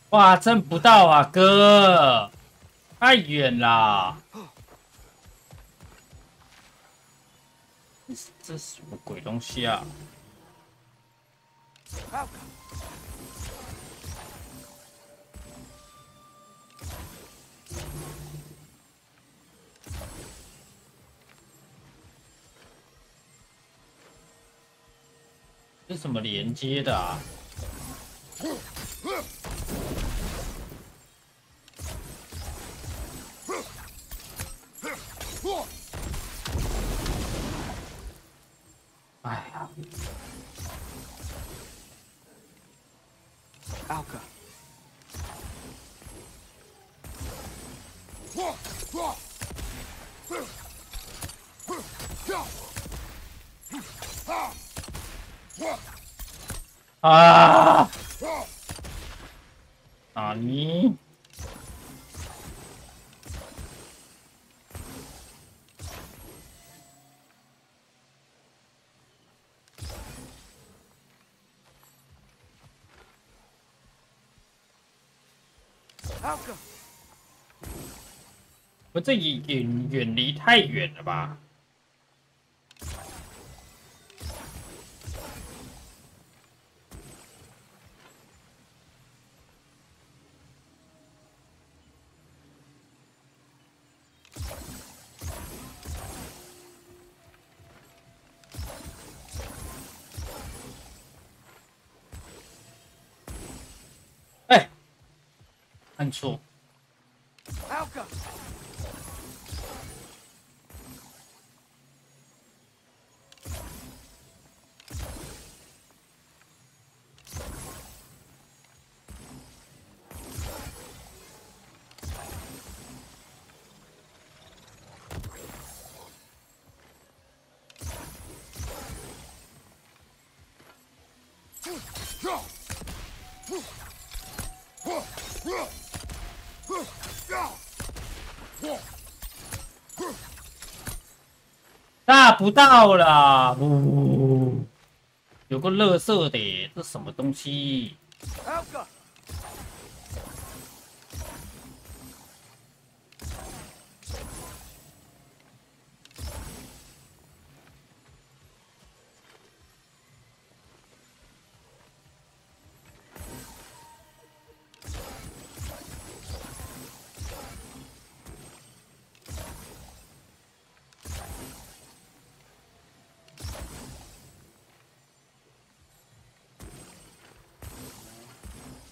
哇，挣不到啊，哥，太远啦！这是什么鬼东西啊？这是什么连接的啊？ 哎呀 Alka. 아! 아니. Alka. 我这远离太远了吧？哎，按错。 Alka. 大不到啦！呜，有个垃圾的，这什么东西？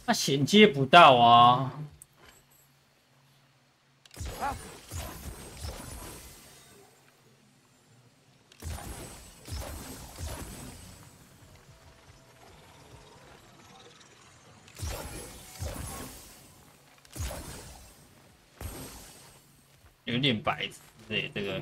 那衔接不到啊！有点白痴对这个。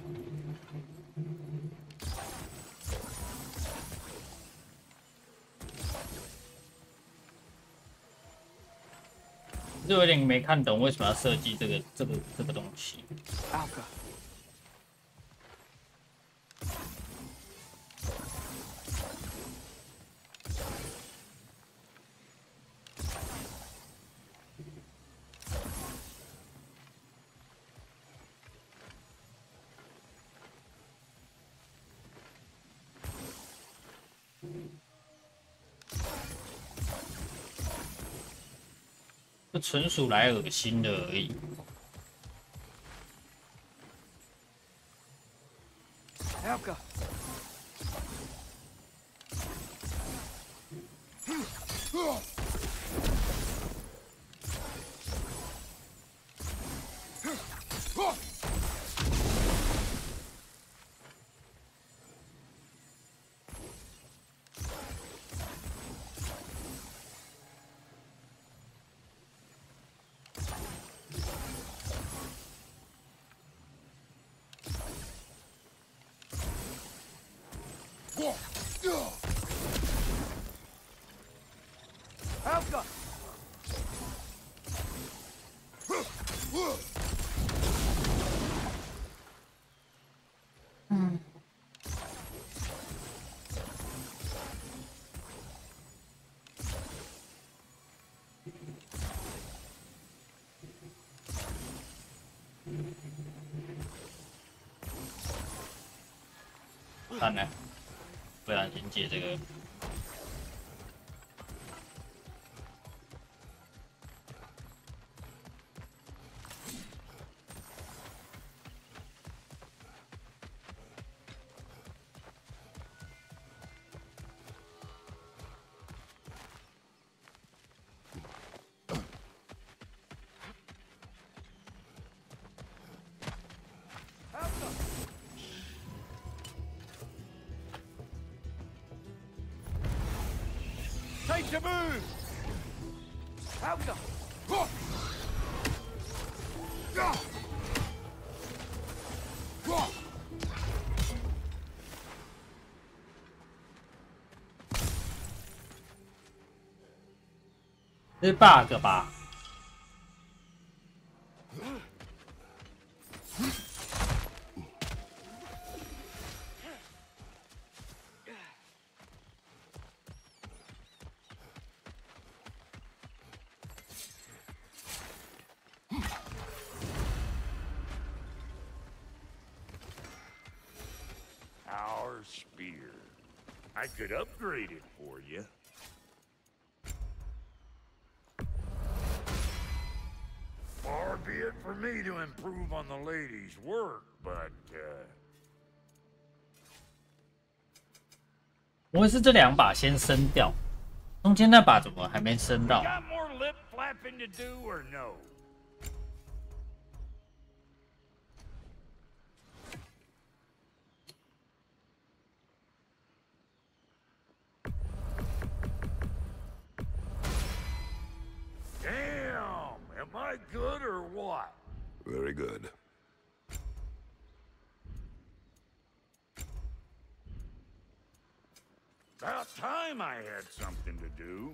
就有点没看懂为什么要设计这个东西。这纯属来恶心的而已。看来，不然先解这个。Time to move!这是 bug 吧？Our spear. I could upgrade it for you. Far be it for me to improve on the lady's work, but, 我会是这两把先升掉，中间那把怎么还没升到？ got more lip flapping to do or no? Damn! Am I good or what? Very good. About time time I had something to do.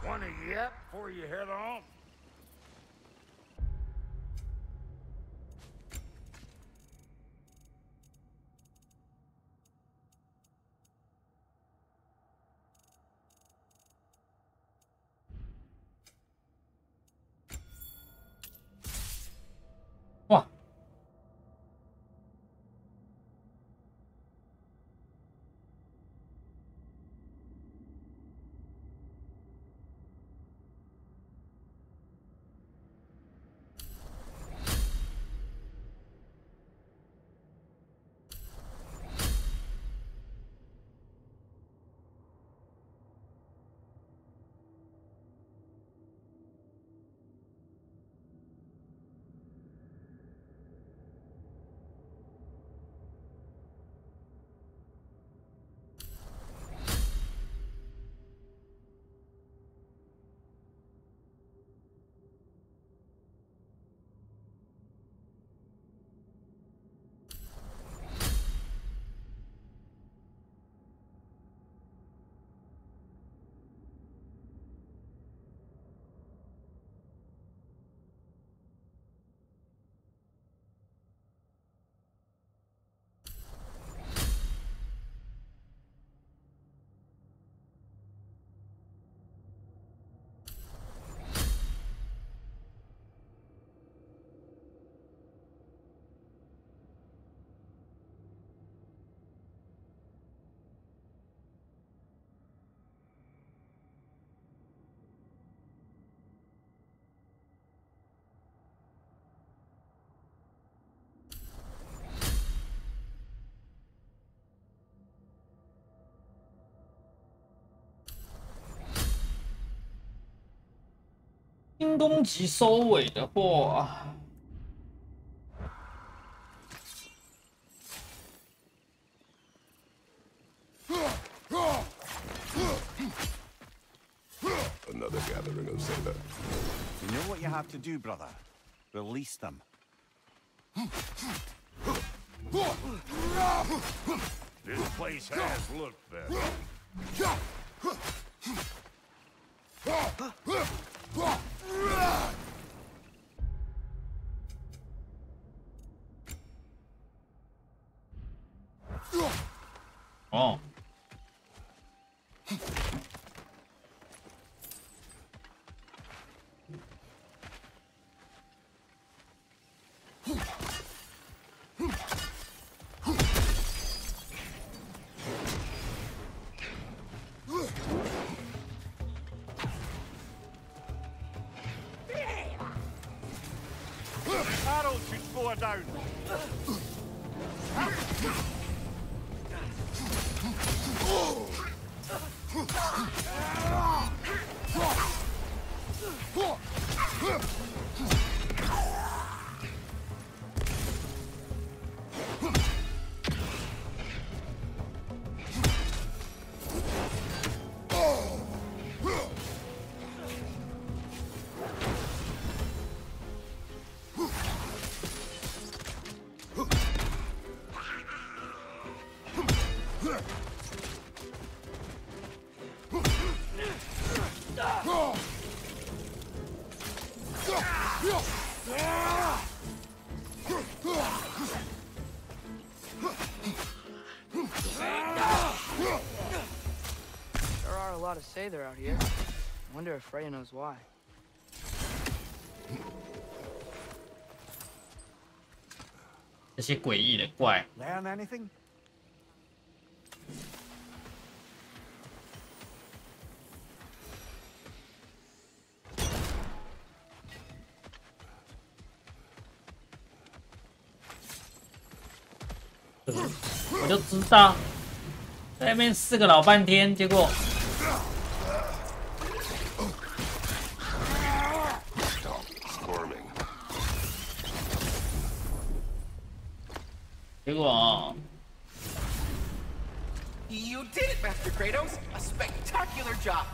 Want a yap before you head off? Wow. 新攻击收尾的话， Another gathering of Zelda. You know what you have to do, brother? Release them. This place has looked better. Oh. Arrow should go down. There are a lot of Sather out here. I wonder if Freya knows why. 这些诡异的怪， Learn anything? 我就知道，在那边试个老半天，结果哦， You did it, Master Kratos! A spectacular job!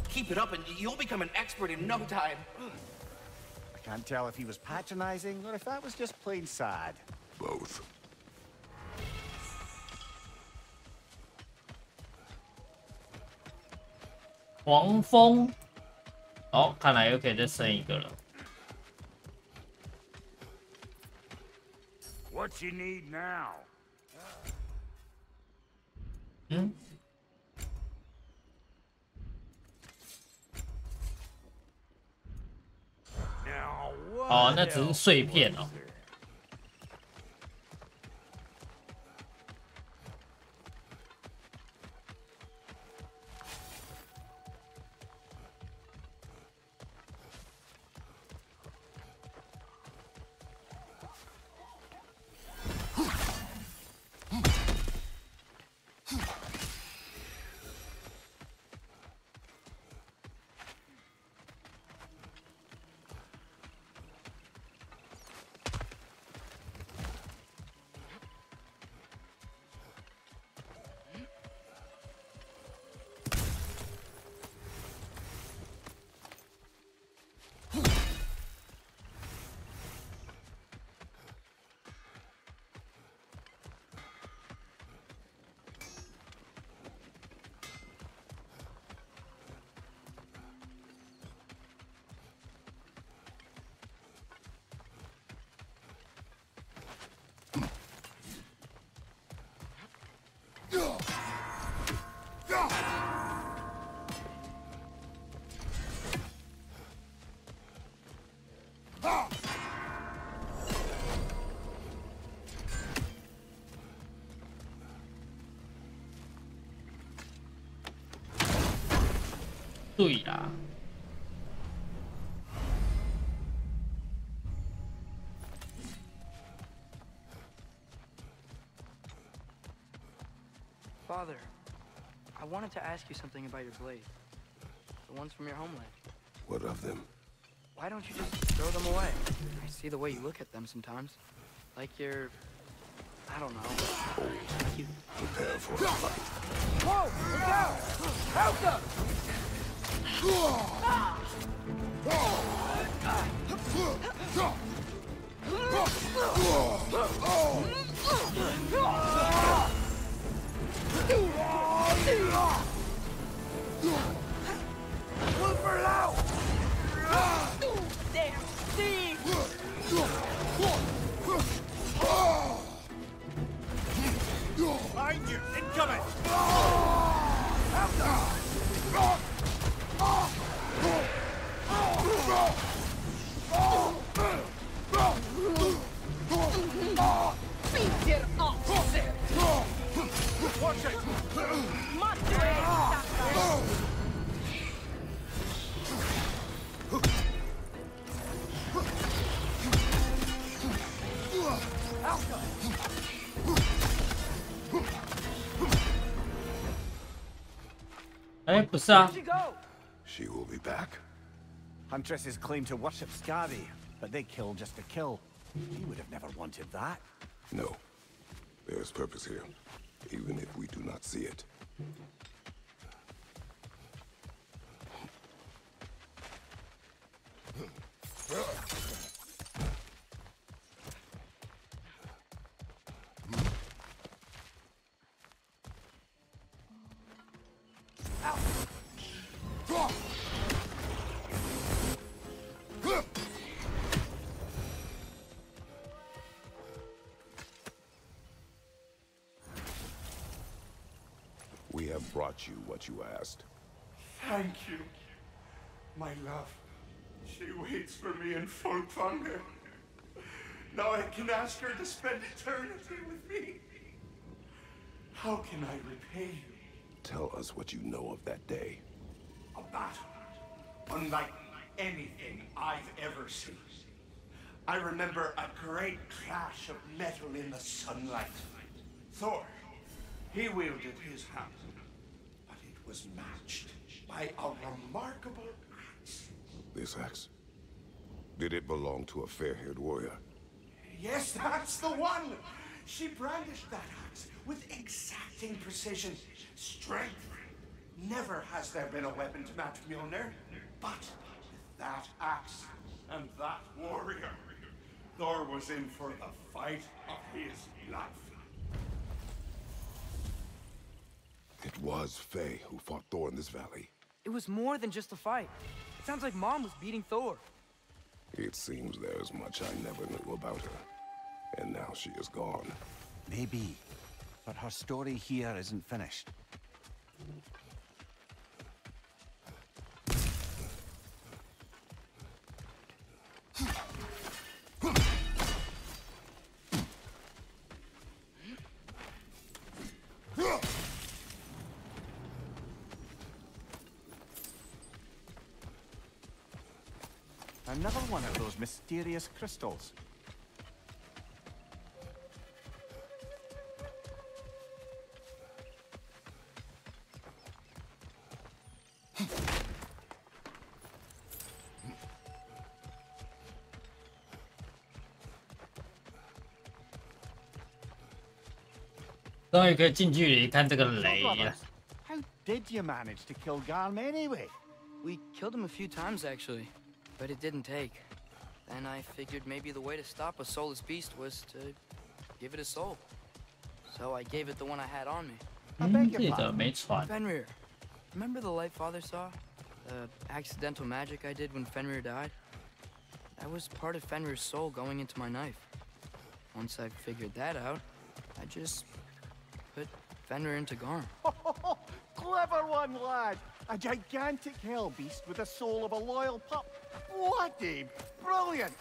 Keep it up and you'll become an expert in no time. I can't tell if he was patronizing or if that was just plain sad. Both. 黄蜂，哦，看来又可以再生一个了。 What you need now? 嗯， Now 哦， what 那只是 else 碎片 was 哦。 there?对啦， Father, I wanted to ask you something about your blade. The ones from your homeland. What of them? Why don't you just throw them away? I see the way you look at them sometimes. Like you're... I don't know. Like you... Prepare for a fight. Whoa! Look out! Help them! Blooper out! Damn, Steve! Behind you! Incoming! Beat it off, sir! Watch it! Monster ass! Alpha! 哎，不是啊， Where'd you go? She will be back. Huntresses claim to worship Scary, but they kill just to kill. You would have never wanted that. No. There is purpose here, even if we do not see it. We have brought you what you asked. Thank you, my love. She waits for me in full thunder. Now I can ask her to spend eternity with me. How can I repay you? Tell us what you know of that day. A battle unlike anything I've ever seen. I remember a great clash of metal in the sunlight. Thor, he wielded his hammer, but it was matched by a remarkable axe. This axe? Did it belong to a fair-haired warrior? Yes, that's the one! She brandished that axe with exacting precision, strength. Never has there been a weapon to match Mjolnir, but with that axe and that warrior, Thor was in for the fight of his life. It was Faye who fought Thor in this valley. It was more than just a fight. It sounds like Mom was beating Thor. It seems there's much I never knew about her. And now she is gone. Maybe. But her story here isn't finished. Another one of those mysterious crystals.终于可以近距离看这个雷了。 How did you manage to kill Garm anyway? We killed him a few times, actually, but it didn't take. Then I figured maybe the way to stop a soulless beast was to give it a soul. So I gave it the one I had on me. 记得没传。 Fenrir, remember the light Father saw? The accidental magic I did when Fenrir died? That was part of Fenrir's soul going into my knife. Once I figured that out, I just put Fenrir into Garm. Clever one, lad! A gigantic hell beast with the soul of a loyal pup. What a brilliant!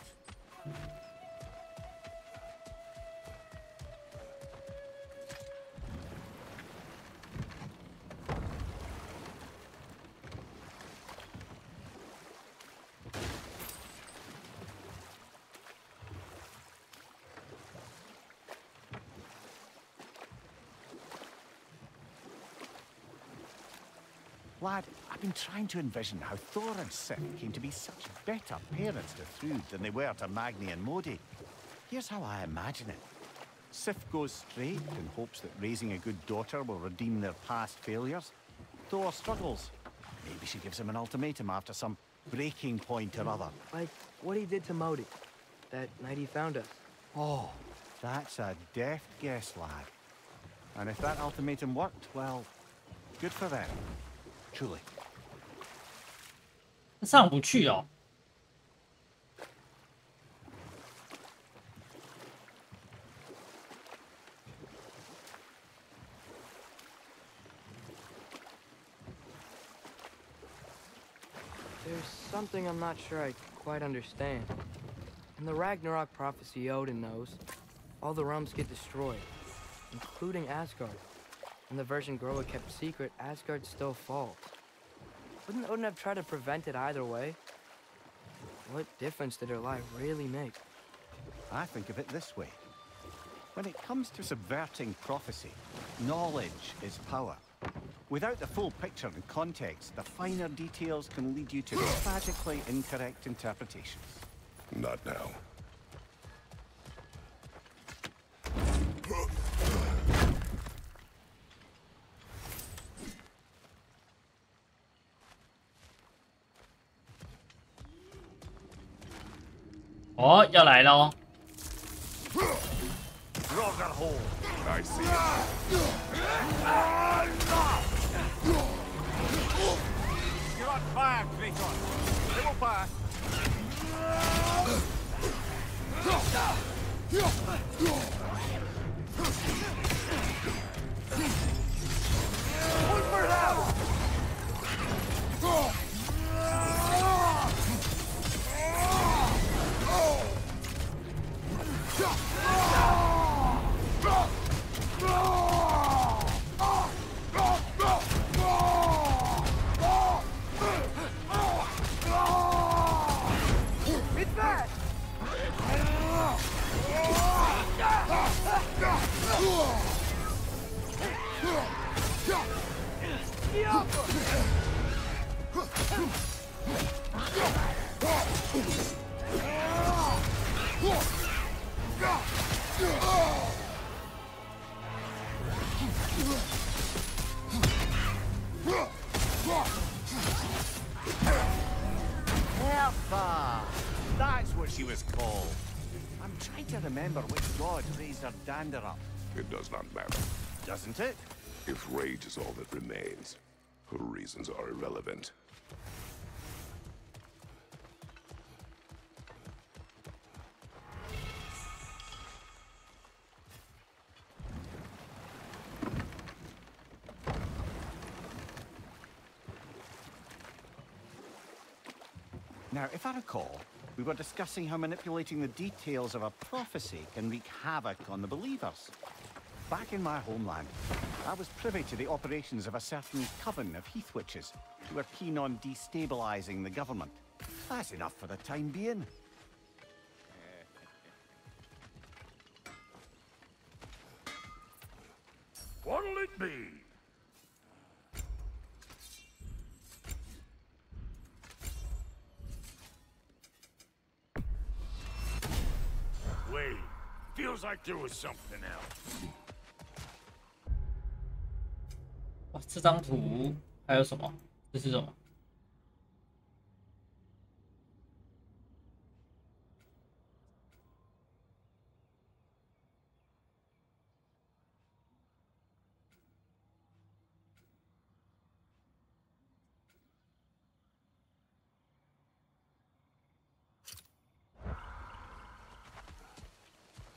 Lad, I've been trying to envision how Thor and Sif came to be such better parents to Thrud than they were to Magni and Modi. Here's how I imagine it. Sif goes straight in hopes that raising a good daughter will redeem their past failures. Thor struggles. Maybe she gives him an ultimatum after some breaking point or other. Like what he did to Modi, that night he found us. Oh, that's a deft guess, lad. And if that ultimatum worked, well, good for them. Truly. 上不去哦。 There's something I'm not sure I quite understand. In the Ragnarok prophecy Odin knows, all the realms get destroyed, including Asgard. In the version Groa kept secret, Asgard still falls. Wouldn't Odin have tried to prevent it either way? What difference did her lie really make? I think of it this way. When it comes to subverting prophecy, knowledge is power. Without the full picture and context, the finer details can lead you to tragically incorrect interpretations. Not now. Oh, 要来了哦！ I see it. You're on fire, Kratos. They will pass. That's what she was called. I'm trying to remember which god raised her dander up. It does not matter. Doesn't it? If rage is all that remains, her reasons are irrelevant. Now, if I recall, we were discussing how manipulating the details of a prophecy can wreak havoc on the believers. Back in my homeland, I was privy to the operations of a certain coven of heath witches who were keen on destabilizing the government. That's enough for the time being. What'll it be? Wait, feels like there was something else. 哇，这张图还有什么？这是什么？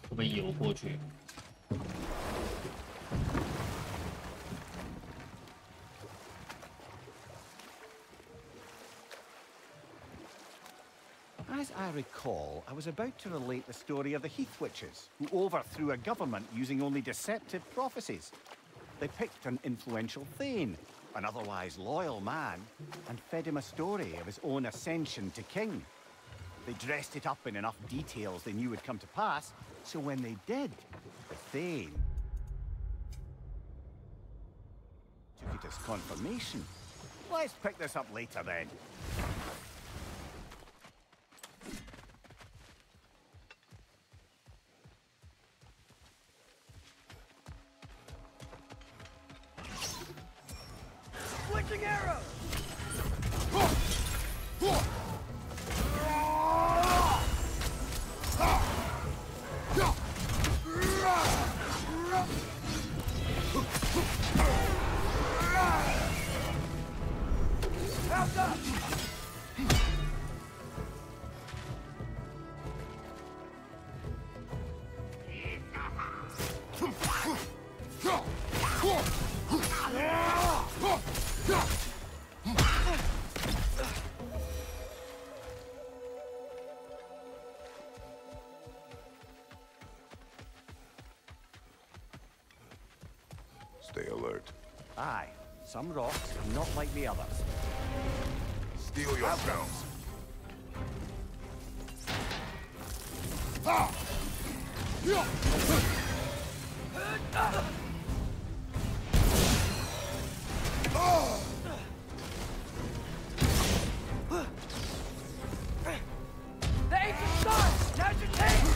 会不会游过去？ As I recall, I was about to relate the story of the Heath Witches, who overthrew a government using only deceptive prophecies. They picked an influential Thane, an otherwise loyal man, and fed him a story of his own ascension to king. They dressed it up in enough details they knew would come to pass, so when they did, the Thane took it as confirmation. Let's pick this up later then. Flicking arrows! Help up! Stay alert. Aye, some rocks are not like the others. Steel yourselves. The ancient stars! Now's your chance!